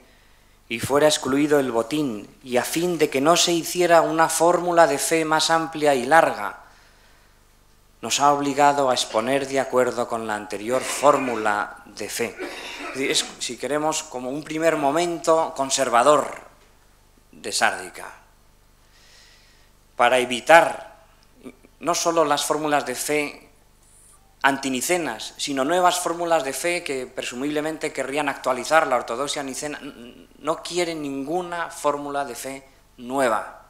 y fuera excluido el botín, y a fin de que no se hiciera una fórmula de fe más amplia y larga, nos ha obligado a exponer de acuerdo con la anterior fórmula de fe. Es, si queremos, como un primer momento conservador de Sárdica, para evitar no solo las fórmulas de fe antinicenas, sino nuevas fórmulas de fe que presumiblemente querrían actualizar la ortodoxia nicena. No quieren ninguna fórmula de fe nueva.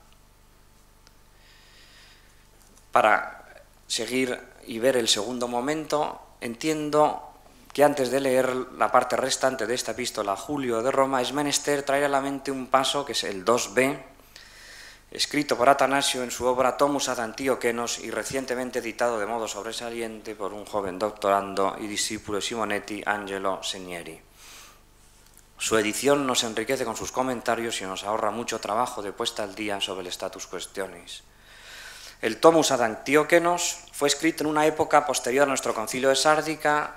Para seguir y ver el segundo momento, entiendo que antes de leer la parte restante de esta epístola a Julio de Roma, es menester traer a la mente un paso que es el 2b, escrito por Atanasio en su obra Tomus ad Antiochenos y recientemente editado de modo sobresaliente por un joven doctorando y discípulo de Simonetti, Angelo Segneri. Su edición nos enriquece con sus comentarios y nos ahorra mucho trabajo de puesta al día sobre el status questionis. El Tomus ad Antiochenos fue escrito en una época posterior a nuestro concilio de Sárdica,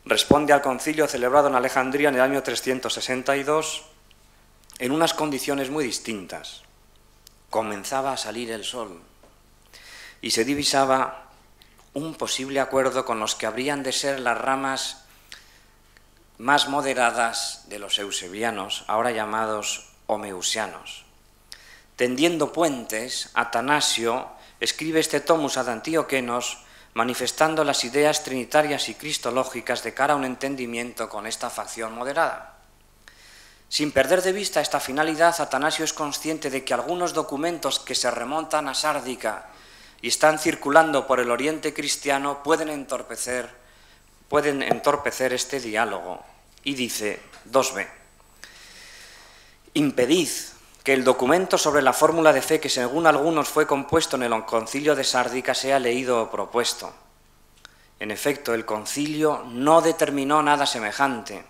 responde al concilio celebrado en Alejandría en el año 362 en unas condiciones muy distintas. Comenzaba a salir el sol y se divisaba un posible acuerdo con los que habrían de ser las ramas más moderadas de los eusebianos, ahora llamados homeusianos. Tendiendo puentes, Atanasio escribe este Tomus ad Antiochenos manifestando las ideas trinitarias y cristológicas de cara a un entendimiento con esta facción moderada. Sin perder de vista esta finalidad, Atanasio es consciente de que algunos documentos que se remontan a Sárdica y están circulando por el oriente cristiano pueden entorpecer este diálogo. Y dice, 2b, impedid que el documento sobre la fórmula de fe que según algunos fue compuesto en el concilio de Sárdica sea leído o propuesto. En efecto, el concilio no determinó nada semejante.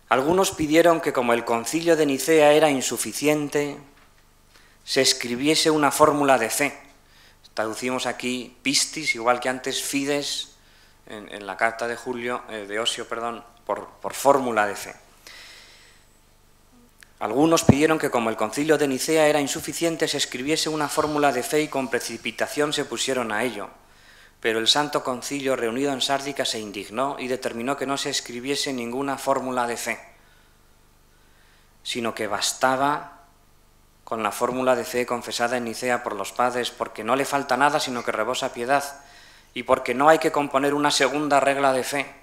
Algunos pidieron que, como el concilio de Nicea era insuficiente, se escribiese una fórmula de fe. Traducimos aquí pistis, igual que antes fides, en la carta de Osio, por fórmula de fe. Algunos pidieron que, como el concilio de Nicea era insuficiente, se escribiese una fórmula de fe y con precipitación se pusieron a ello. Pero el Santo Concilio, reunido en Sárdica, se indignó y determinó que no se escribiese ninguna fórmula de fe, sino que bastaba con la fórmula de fe confesada en Nicea por los padres, porque no le falta nada, sino que rebosa piedad, y porque no hay que componer una segunda regla de fe,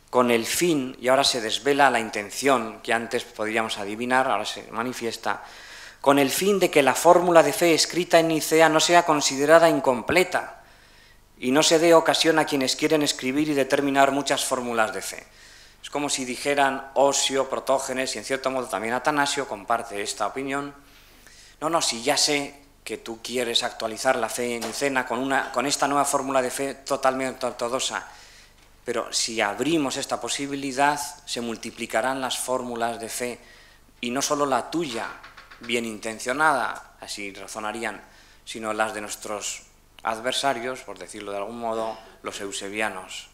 con el fin, y ahora se desvela la intención que antes podríamos adivinar, ahora se manifiesta, con el fin de que la fórmula de fe escrita en Nicea no sea considerada incompleta y no se dé ocasión a quienes quieren escribir y determinar muchas fórmulas de fe. Es como si dijeran Osio, Protógenes y en cierto modo también Atanasio comparte esta opinión. No, si ya sé que tú quieres actualizar la fe nicena con esta nueva fórmula de fe totalmente ortodoxa, pero si abrimos esta posibilidad, se multiplicarán las fórmulas de fe, y no solo la tuya, bien intencionada, así razonarían, sino las de nuestros adversarios, por decirlo de algún modo, los eusebianos.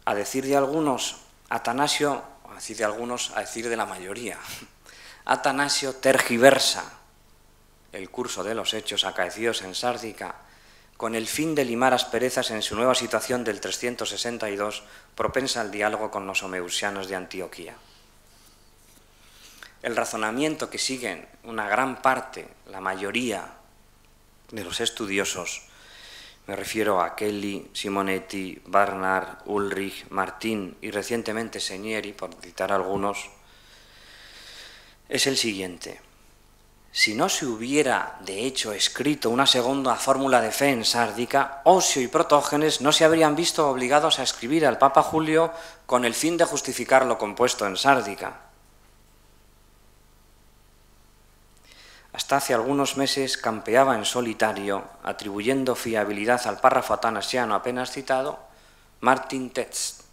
A decir de algunos, Atanasio, a decir de algunos, a decir de la mayoría, Atanasio tergiversa el curso de los hechos acaecidos en Sárdica con el fin de limar asperezas en su nueva situación del 362, propensa al diálogo con los homeusianos de Antioquía. El razonamiento que siguen una gran parte, la mayoría de los estudiosos, me refiero a Kelly, Simonetti, Barnard, Ulrich, Martín y recientemente Segneri, por citar algunos, es el siguiente. Si no se hubiera, de hecho, escrito una segunda fórmula de fe en Sárdica, Osio y Protógenes no se habrían visto obligados a escribir al Papa Julio con el fin de justificar lo compuesto en Sárdica. Hasta hace algunos meses campeaba en solitario, atribuyendo fiabilidad al párrafo atanasiano apenas citado, Martin Tetz,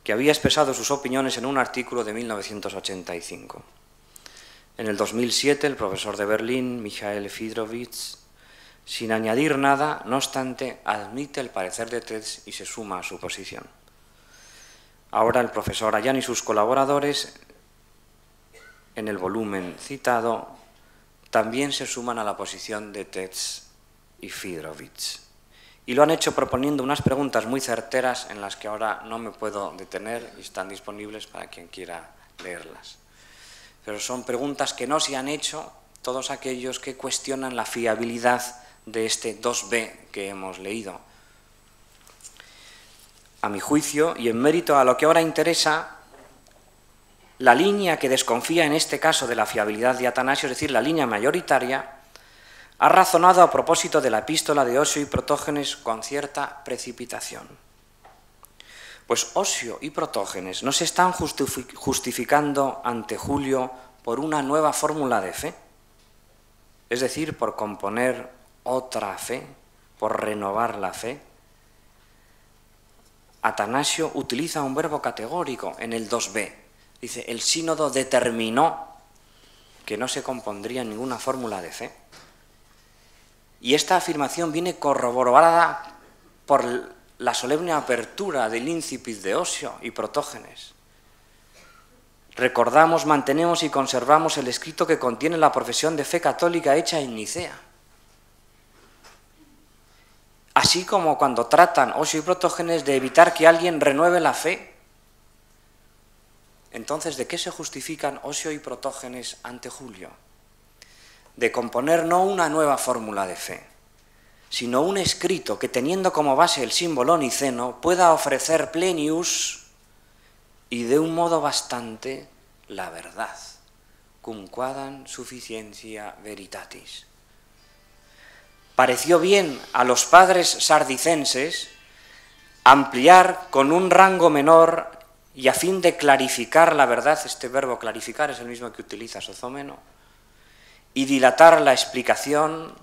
que había expresado sus opiniones en un artículo de 1985. En el 2007, el profesor de Berlín, Michael Fidrovitz, sin añadir nada, no obstante, admite el parecer de Tetz y se suma a su posición. Ahora el profesor Ayán y sus colaboradores, en el volumen citado, también se suman a la posición de Tetz y Fidrovitz. Y lo han hecho proponiendo unas preguntas muy certeras en las que ahora no me puedo detener y están disponibles para quien quiera leerlas. Pero son preguntas que no se han hecho todos aquellos que cuestionan la fiabilidad de este 2b que hemos leído. A mi juicio, y en mérito a lo que ahora interesa, la línea que desconfía en este caso de la fiabilidad de Atanasio, es decir, la línea mayoritaria, ha razonado a propósito de la epístola de Osio y Protógenes con cierta precipitación. Pues Osio y Protógenes no se están justificando ante Julio por una nueva fórmula de fe, es decir, por componer otra fe, por renovar la fe. Atanasio utiliza un verbo categórico en el 2b. Dice, el sínodo determinó que no se compondría ninguna fórmula de fe. Y esta afirmación viene corroborada por la solemne apertura del incipit de Osio y Protógenes. Recordamos, mantenemos y conservamos el escrito que contiene la profesión de fe católica hecha en Nicea. Así como cuando tratan Osio y Protógenes de evitar que alguien renueve la fe. Entonces, ¿de qué se justifican Osio y Protógenes ante Julio? De componer no una nueva fórmula de fe, sino un escrito que, teniendo como base el símbolo niceno, pueda ofrecer plenius y de un modo bastante la verdad, cum quadam sufficientia veritatis. Pareció bien a los padres sardicenses ampliar con un rango menor y a fin de clarificar la verdad, este verbo clarificar es el mismo que utiliza Sozomeno, y dilatar la explicación.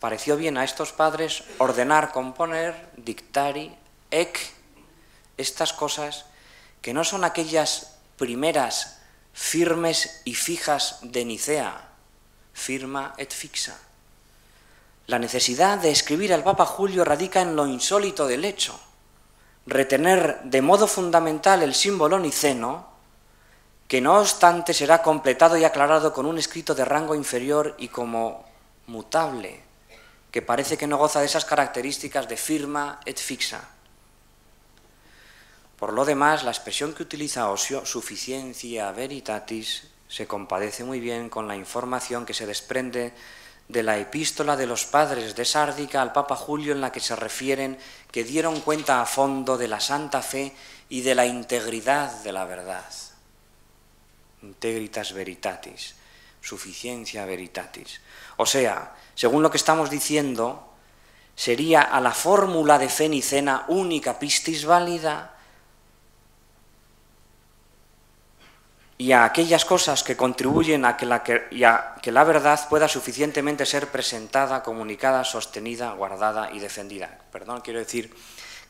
Pareció bien a estos padres ordenar, componer, dictari, estas cosas que no son aquellas primeras firmes y fijas de Nicea, firma et fixa. La necesidad de escribir al Papa Julio radica en lo insólito del hecho, retener de modo fundamental el símbolo niceno, que no obstante será completado y aclarado con un escrito de rango inferior y como mutable, que parece que no goza de esas características de firma et fixa. Por lo demás, la expresión que utiliza Osio, sufficiencia veritatis, se compadece muy bien con la información que se desprende de la epístola de los padres de Sárdica al Papa Julio, en la que se refieren que dieron cuenta a fondo de la santa fe y de la integridad de la verdad. Integritas veritatis, suficiencia veritatis. O sea, según lo que estamos diciendo, sería a la fórmula de fe nicena única pistis válida y a aquellas cosas que contribuyen a que la verdad pueda suficientemente ser presentada, comunicada, sostenida, guardada y defendida. Perdón, quiero decir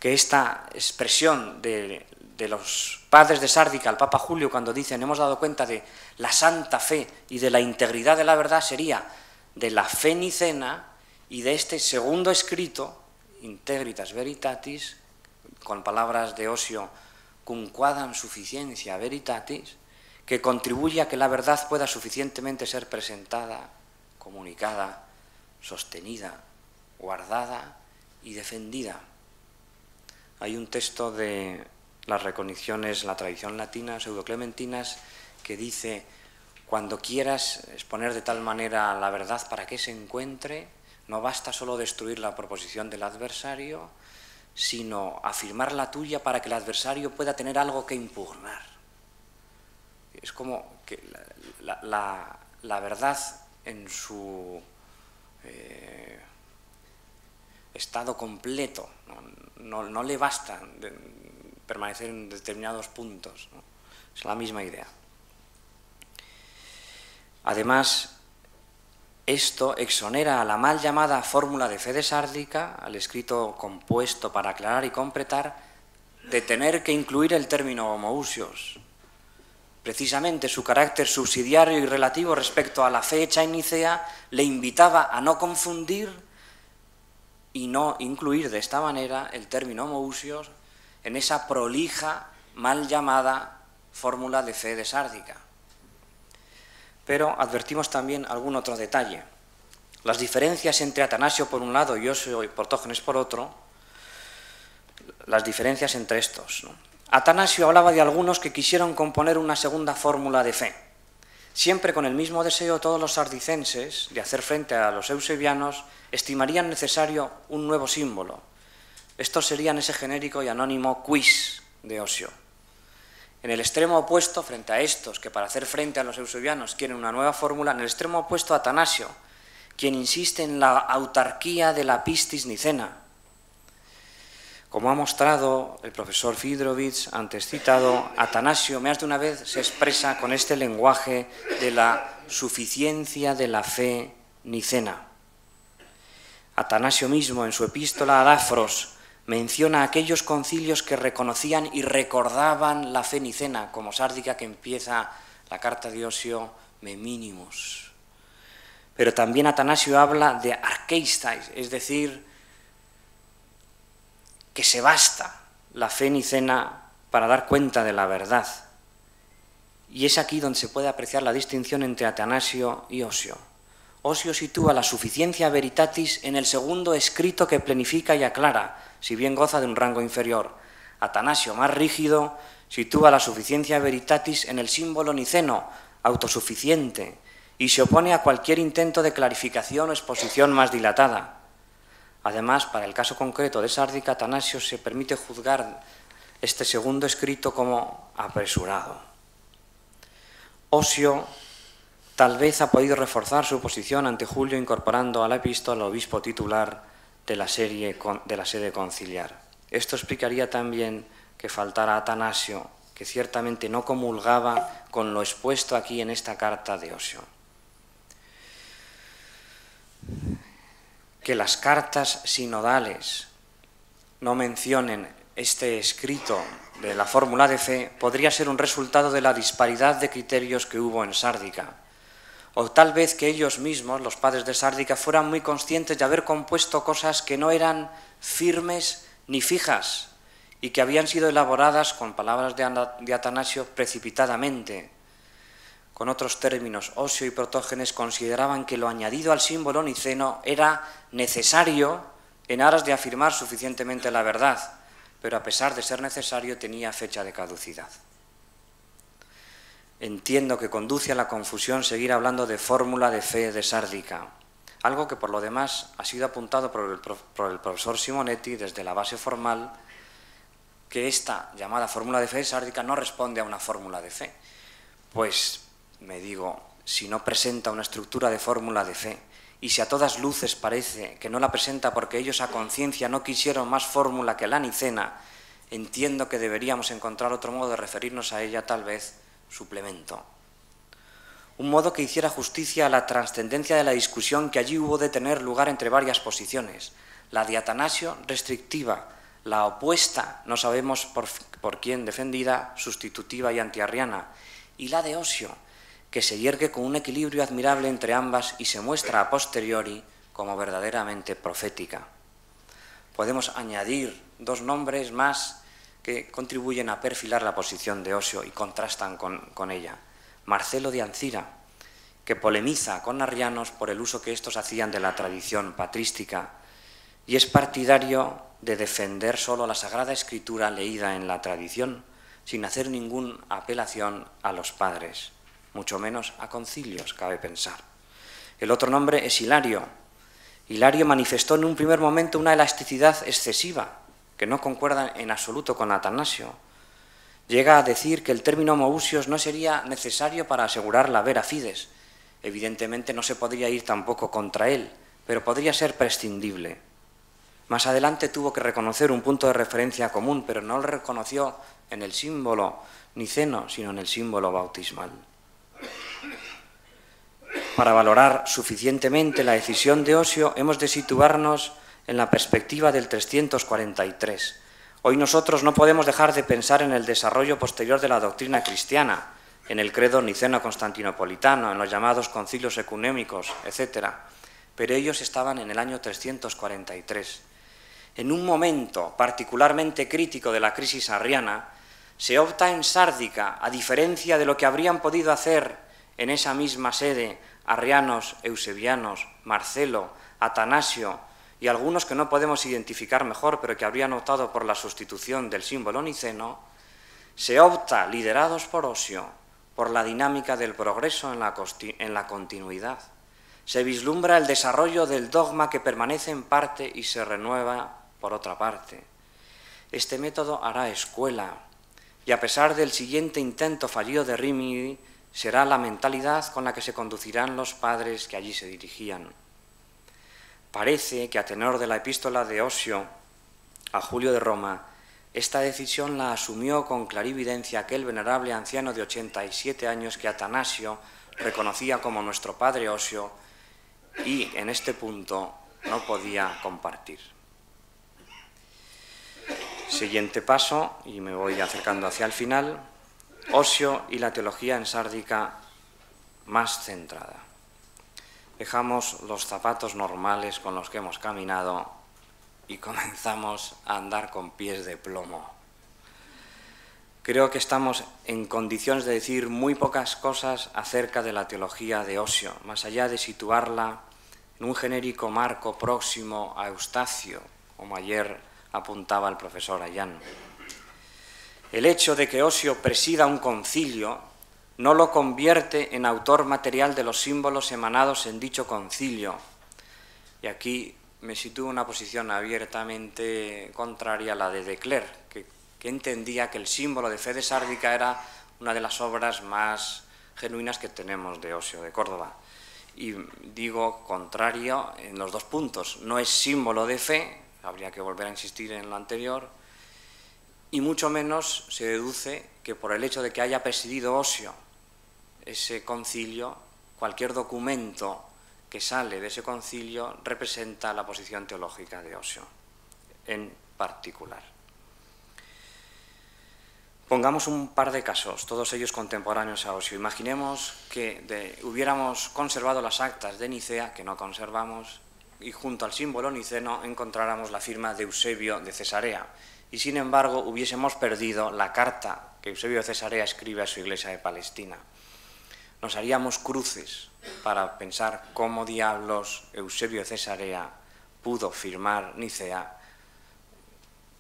que esta expresión de los padres de Sárdica al Papa Julio, cuando dicen hemos dado cuenta de la santa fe y de la integridad de la verdad, sería de la fe nicena y de este segundo escrito, Integritas Veritatis, con palabras de Osio, cum quadam sufficiencia veritatis, que contribuye a que la verdad pueda suficientemente ser presentada, comunicada, sostenida, guardada y defendida. Hay un texto de las recogniciones, la tradición latina, pseudoclementinas, que dice: cuando quieras exponer de tal manera la verdad para que se encuentre, no basta solo destruir la proposición del adversario, sino afirmar la tuya para que el adversario pueda tener algo que impugnar. Es como que la verdad en su estado completo, no le basta permanecer en determinados puntos, ¿no? Es la misma idea. Además, esto exonera a la mal llamada fórmula de fe de Sárdica, al escrito compuesto para aclarar y completar, de tener que incluir el término homoousios. Precisamente su carácter subsidiario y relativo respecto a la fe hecha en Nicea le invitaba a no confundir y no incluir de esta manera el término homoousios en esa prolija, mal llamada fórmula de fe de Sárdica. Pero advertimos también algún otro detalle. Las diferencias entre Atanasio por un lado y Osio y Protógenes por otro, las diferencias entre estos, ¿no? Atanasio hablaba de algunos que quisieron componer una segunda fórmula de fe. Siempre con el mismo deseo, todos los sardicenses, de hacer frente a los eusebianos, estimarían necesario un nuevo símbolo. Estos serían ese genérico y anónimo quis de Osio. En el extremo opuesto, frente a estos que para hacer frente a los eusebianos quieren una nueva fórmula, en el extremo opuesto Atanasio, quien insiste en la autarquía de la pistis nicena. Como ha mostrado el profesor Fidrovich, antes citado, Atanasio más de una vez se expresa con este lenguaje de la suficiencia de la fe nicena. Atanasio mismo, en su epístola a Dafros, menciona aquellos concilios que reconocían y recordaban la fe nicena, como Sárdica, que empieza la carta de Osio, me minimus. Pero también Atanasio habla de arkeistais, es decir, que se basta la fe nicena para dar cuenta de la verdad. Y es aquí donde se puede apreciar la distinción entre Atanasio y Osio. Osio sitúa la suficiencia veritatis en el segundo escrito que plenifica y aclara, si bien goza de un rango inferior. Atanasio, más rígido, sitúa la suficiencia veritatis en el símbolo niceno, autosuficiente, y se opone a cualquier intento de clarificación o exposición más dilatada. Además, para el caso concreto de Sárdica, Atanasio se permite juzgar este segundo escrito como apresurado. Osio tal vez ha podido reforzar su posición ante Julio incorporando a la epístola al obispo titular de la sede conciliar. Esto explicaría también que faltara Atanasio, que ciertamente no comulgaba con lo expuesto aquí en esta carta de Osio. Que las cartas sinodales no mencionen este escrito de la fórmula de fe podría ser un resultado de la disparidad de criterios que hubo en Sárdica, o tal vez que ellos mismos, los padres de Sárdica, fueran muy conscientes de haber compuesto cosas que no eran firmes ni fijas y que habían sido elaboradas, con palabras de Atanasio, precipitadamente. Con otros términos, Osio y Protógenes consideraban que lo añadido al símbolo niceno era necesario en aras de afirmar suficientemente la verdad, pero a pesar de ser necesario tenía fecha de caducidad. Entiendo que conduce a la confusión seguir hablando de fórmula de fe de Sárdica. algo que por lo demás ha sido apuntado por el profesor Simonetti desde la base formal, que esta llamada fórmula de fe de sárdica no responde a una fórmula de fe. Pues me digo, si no presenta una estructura de fórmula de fe, y si a todas luces parece que no la presenta porque ellos a conciencia no quisieron más fórmula que la nicena, entiendo que deberíamos encontrar otro modo de referirnos a ella, tal vez suplemento. Un modo que hiciera justicia a la trascendencia de la discusión que allí hubo de tener lugar entre varias posiciones, la de Atanasio restrictiva, la opuesta, no sabemos por quién defendida, sustitutiva y antiarriana, y la de Osio, que se yergue con un equilibrio admirable entre ambas y se muestra a posteriori como verdaderamente profética. Podemos añadir dos nombres más que contribuyen a perfilar la posición de Osio y contrastan con ella. Marcelo de Ancira, que polemiza con arrianos por el uso que estos hacían de la tradición patrística y es partidario de defender solo la Sagrada Escritura leída en la tradición, sin hacer ninguna apelación a los padres, mucho menos a concilios, cabe pensar. El otro nombre es Hilario. Hilario manifestó en un primer momento una elasticidad excesiva, que no concuerda en absoluto con Atanasio. Llega a decir que el término homoousios no sería necesario para asegurar la vera fides. Evidentemente no se podría ir tampoco contra él, pero podría ser prescindible. Más adelante tuvo que reconocer un punto de referencia común, pero no lo reconoció en el símbolo niceno, sino en el símbolo bautismal. Para valorar suficientemente la decisión de Osio, hemos de situarnos en la perspectiva del 343. Hoy nosotros no podemos dejar de pensar en el desarrollo posterior de la doctrina cristiana, en el credo niceno-constantinopolitano, en los llamados concilios ecuménicos, etc. Pero ellos estaban en el año 343. En un momento particularmente crítico de la crisis arriana, se opta en Sárdica, a diferencia de lo que habrían podido hacer en esa misma sede arrianos, eusebianos, Marcelo, Atanasio y algunos que no podemos identificar mejor, pero que habrían optado por la sustitución del símbolo niceno, se opta, liderados por Osio, por la dinámica del progreso en la continuidad. Se vislumbra el desarrollo del dogma que permanece en parte y se renueva por otra parte. Este método hará escuela, y a pesar del siguiente intento fallido de Rimini, será la mentalidad con la que se conducirán los padres que allí se dirigían. Parece que a tenor de la epístola de Osio a Julio de Roma, esta decisión la asumió con clarividencia aquel venerable anciano de 87 años que Atanasio reconocía como nuestro padre Osio y en este punto no podía compartir. Siguiente paso, y me voy acercando hacia el final, Osio y la teología en Sárdica más centrada. Dejamos los zapatos normales con los que hemos caminado y comenzamos a andar con pies de plomo. Creo que estamos en condiciones de decir muy pocas cosas acerca de la teología de Osio, más allá de situarla en un genérico marco próximo a Eustacio, como ayer apuntaba el profesor Ayán. El hecho de que Osio presida un concilio no lo convierte en autor material de los símbolos emanados en dicho concilio. Y aquí me sitúo en una posición abiertamente contraria a la de Clercq, que entendía que el símbolo de fe de Sárdica era una de las obras más genuinas que tenemos de Osio de Córdoba. Y digo contrario en los dos puntos. No es símbolo de fe, habría que volver a insistir en lo anterior, y mucho menos se deduce que por el hecho de que haya presidido Osio ese concilio, cualquier documento que sale de ese concilio representa la posición teológica de Osio, en particular. Pongamos un par de casos, todos ellos contemporáneos a Osio. Imaginemos que hubiéramos conservado las actas de Nicea, que no conservamos, y junto al símbolo niceno encontráramos la firma de Eusebio de Cesarea, y sin embargo hubiésemos perdido la carta que Eusebio de Cesarea escribe a su iglesia de Palestina. Nos haríamos cruces para pensar cómo diablos Eusebio de Cesarea pudo firmar Nicea,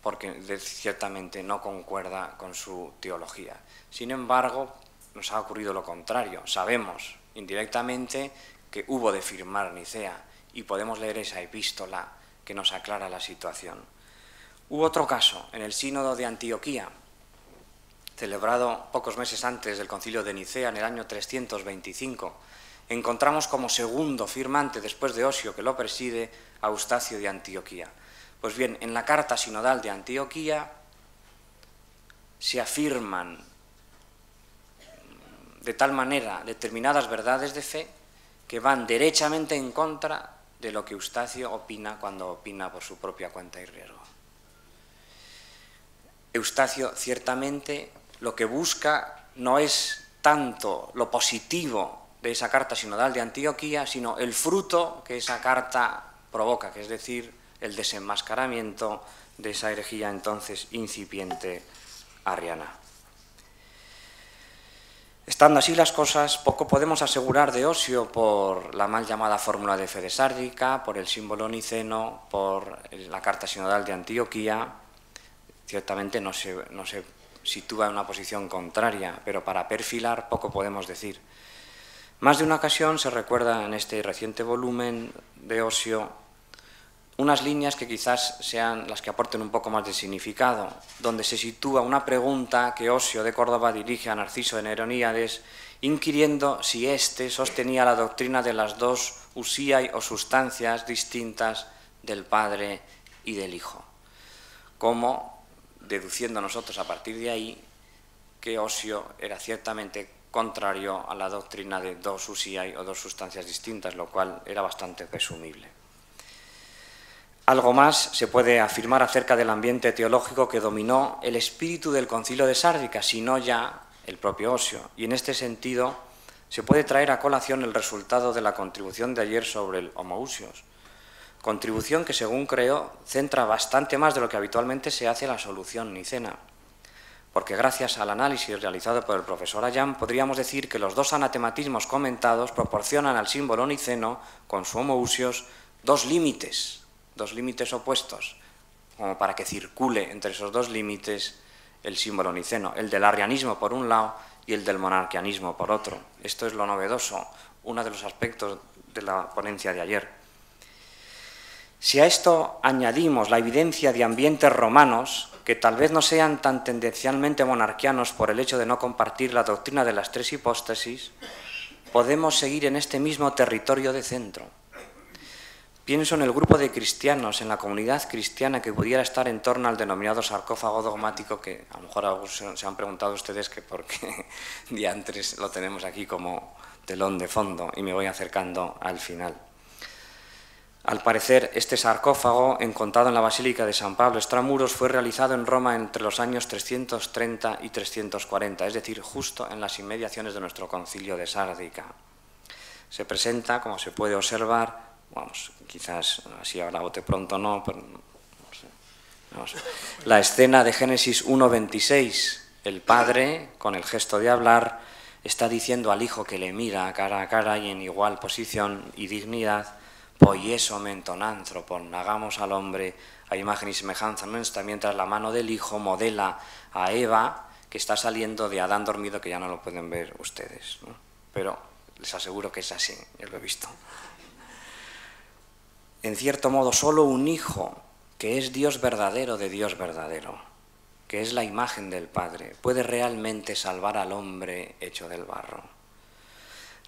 porque ciertamente no concuerda con su teología. Sin embargo, nos ha ocurrido lo contrario. Sabemos indirectamente que hubo de firmar Nicea, y podemos leer esa epístola que nos aclara la situación. Hubo otro caso, en el Sínodo de Antioquía, celebrado pocos meses antes del Concilio de Nicea, en el año 325, encontramos como segundo firmante, después de Osio, que lo preside, a Eustacio de Antioquía. Pues bien, en la Carta Sinodal de Antioquía se afirman de tal manera determinadas verdades de fe que van derechamente en contra de lo que Eustacio opina cuando opina por su propia cuenta y riesgo. Eustacio ciertamente lo que busca no es tanto lo positivo de esa carta sinodal de Antioquía, sino el fruto que esa carta provoca, que es decir, el desenmascaramiento de esa herejía entonces incipiente arriana. Estando así las cosas, poco podemos asegurar de Osio por la mal llamada fórmula de fe de Sárdica, por el símbolo niceno, por la carta sinodal de Antioquía. Ciertamente no se sitúa en una posición contraria, pero para perfilar poco podemos decir. Más de una ocasión se recuerda en este reciente volumen de Osio unas líneas que quizás sean las que aporten un poco más de significado, donde se sitúa una pregunta que Osio de Córdoba dirige a Narciso de Neroníades, inquiriendo si éste sostenía la doctrina de las dos usiai o sustancias distintas del Padre y del Hijo. Como, deduciendo nosotros a partir de ahí, que Osio era ciertamente contrario a la doctrina de dos usiai o dos sustancias distintas, lo cual era bastante presumible. Algo más se puede afirmar acerca del ambiente teológico que dominó el espíritu del Concilio de Sárdica, sino ya el propio Osio. Y en este sentido se puede traer a colación el resultado de la contribución de ayer sobre el homoousios. Contribución que, según creo, centra bastante más de lo que habitualmente se hace la solución nicena. Porque gracias al análisis realizado por el profesor Ayán, podríamos decir que los dos anatematismos comentados proporcionan al símbolo niceno, con su homoousios, dos límites opuestos, como para que circule entre esos dos límites el símbolo niceno, el del arrianismo por un lado y el del monarquianismo por otro. Esto es lo novedoso, uno de los aspectos de la ponencia de ayer. Si a esto añadimos la evidencia de ambientes romanos, que tal vez no sean tan tendencialmente monarquianos por el hecho de no compartir la doctrina de las tres hipóstasis, podemos seguir en este mismo territorio de centro. Pienso en el grupo de cristianos, en la comunidad cristiana que pudiera estar en torno al denominado sarcófago dogmático, que a lo mejor algunos se han preguntado ustedes que por qué diantres lo tenemos aquí como telón de fondo, y me voy acercando al final. Al parecer, este sarcófago, encontrado en la Basílica de San Pablo extramuros, fue realizado en Roma entre los años 330 y 340, es decir, justo en las inmediaciones de nuestro concilio de Sárdica. Se presenta, como se puede observar, vamos, quizás así ahora bote pronto no, pero no sé. Vamos. La escena de Génesis 1:26, el padre, con el gesto de hablar, está diciendo al hijo que le mira cara a cara y en igual posición y dignidad, poieso menton anthropon, hagamos al hombre a imagen y semejanza nuestra, mientras la mano del hijo modela a Eva, que está saliendo de Adán dormido, que ya no lo pueden ver ustedes, ¿no? Pero les aseguro que es así, yo lo he visto. En cierto modo, solo un hijo, que es Dios verdadero de Dios verdadero, que es la imagen del Padre, puede realmente salvar al hombre hecho del barro.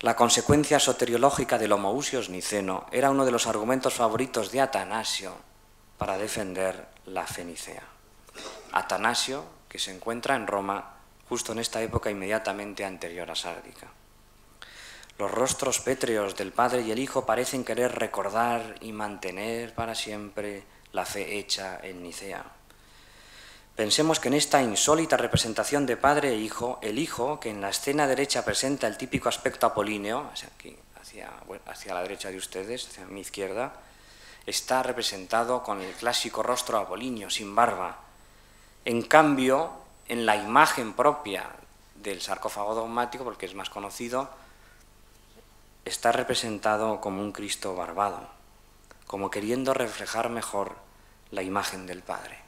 La consecuencia soteriológica del homoousios niceno era uno de los argumentos favoritos de Atanasio para defender la fe nicea. Atanasio, que se encuentra en Roma justo en esta época inmediatamente anterior a Sárdica. Los rostros pétreos del Padre y el Hijo parecen querer recordar y mantener para siempre la fe hecha en Nicea. Pensemos que en esta insólita representación de Padre e Hijo, el Hijo, que en la escena derecha presenta el típico aspecto apolíneo, aquí, hacia la derecha de ustedes, hacia mi izquierda, está representado con el clásico rostro apolíneo, sin barba. En cambio, en la imagen propia del sarcófago dogmático, porque es más conocido, está representado como un Cristo barbado, como queriendo reflejar mejor la imagen del Padre.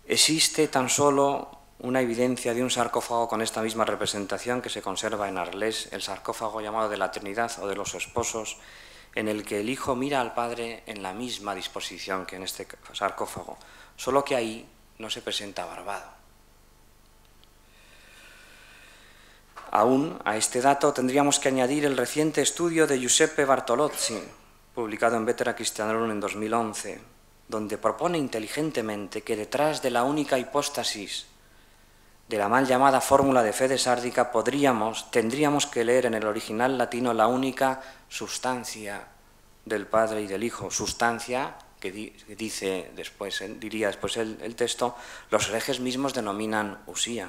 Existe tan solo una evidencia de un sarcófago con esta misma representación que se conserva en Arles, el sarcófago llamado de la Trinidad o de los Esposos, en el que el Hijo mira al Padre en la misma disposición que en este sarcófago, solo que ahí no se presenta barbado. Aún a este dato tendríamos que añadir el reciente estudio de Giuseppe Bartolozzi, publicado en Vetera Christianorum en 2011, donde propone inteligentemente que detrás de la única hipóstasis de la mal llamada fórmula de fe de Sárdica tendríamos que leer en el original latino la única sustancia del Padre y del Hijo, sustancia que diría después el texto, los herejes mismos denominan usía.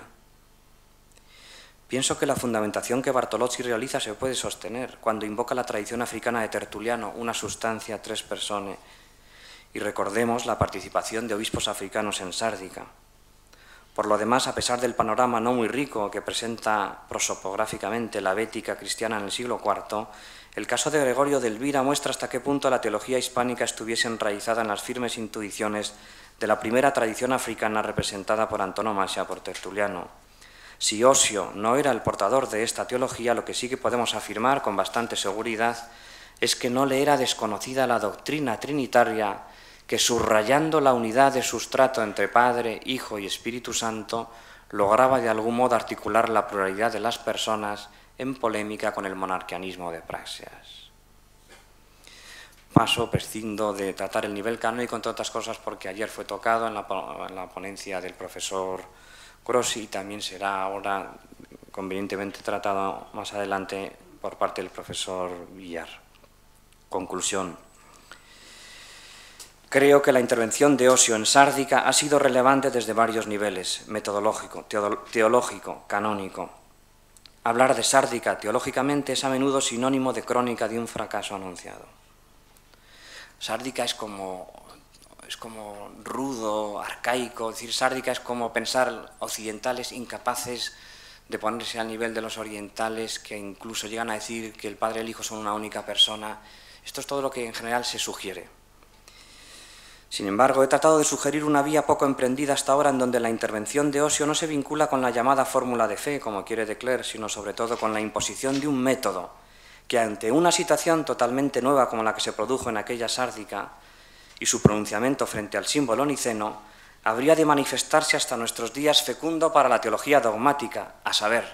Pienso que la fundamentación que Bartolozzi realiza se puede sostener cuando invoca la tradición africana de Tertuliano, una sustancia, tres personas, y recordemos la participación de obispos africanos en Sárdica. Por lo demás, a pesar del panorama no muy rico que presenta prosopográficamente la bética cristiana en el siglo IV, el caso de Gregorio de Elvira muestra hasta qué punto la teología hispánica estuviese enraizada en las firmes intuiciones de la primera tradición africana representada por antonomasia por Tertuliano. Si Osio no era el portador de esta teología, lo que sí que podemos afirmar con bastante seguridad es que no le era desconocida la doctrina trinitaria que, subrayando la unidad de sustrato entre Padre, Hijo y Espíritu Santo, lograba de algún modo articular la pluralidad de las personas en polémica con el monarquianismo de Praxeas. Prescindo de tratar el nivel canónico, entre otras cosas, porque ayer fue tocado en la ponencia del profesor Grossi y también será ahora convenientemente tratado más adelante por parte del profesor Villar. Conclusión. Creo que la intervención de Osio en Sárdica ha sido relevante desde varios niveles: metodológico, teológico, canónico. Hablar de Sárdica teológicamente es a menudo sinónimo de crónica de un fracaso anunciado. Sárdica es como rudo, arcaico, es decir, Sárdica es como pensar occidentales incapaces de ponerse al nivel de los orientales, que incluso llegan a decir que el Padre y el Hijo son una única persona. Esto es todo lo que en general se sugiere. Sin embargo, he tratado de sugerir una vía poco emprendida hasta ahora en donde la intervención de Osio no se vincula con la llamada fórmula de fe, como quiere de Clerc, sino sobre todo con la imposición de un método que, ante una situación totalmente nueva como la que se produjo en aquella Sárdica y su pronunciamiento frente al símbolo niceno, habría de manifestarse hasta nuestros días fecundo para la teología dogmática, a saber,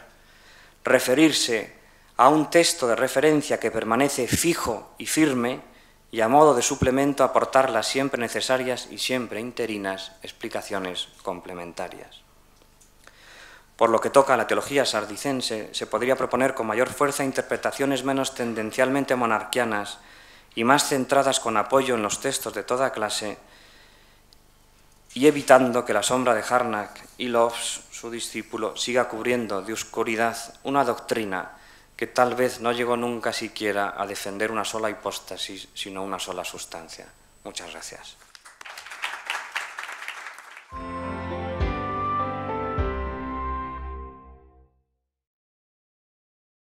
referirse a un texto de referencia que permanece fijo y firme y, a modo de suplemento, aportar las siempre necesarias y siempre interinas explicaciones complementarias. Por lo que toca a la teología sardicense, se podría proponer con mayor fuerza interpretaciones menos tendencialmente monarquianas y más centradas con apoyo en los textos de toda clase, y evitando que la sombra de Harnack y Loves, su discípulo, siga cubriendo de oscuridad una doctrina que tal vez no llegó nunca siquiera a defender una sola hipóstasis, sino una sola sustancia. Muchas gracias.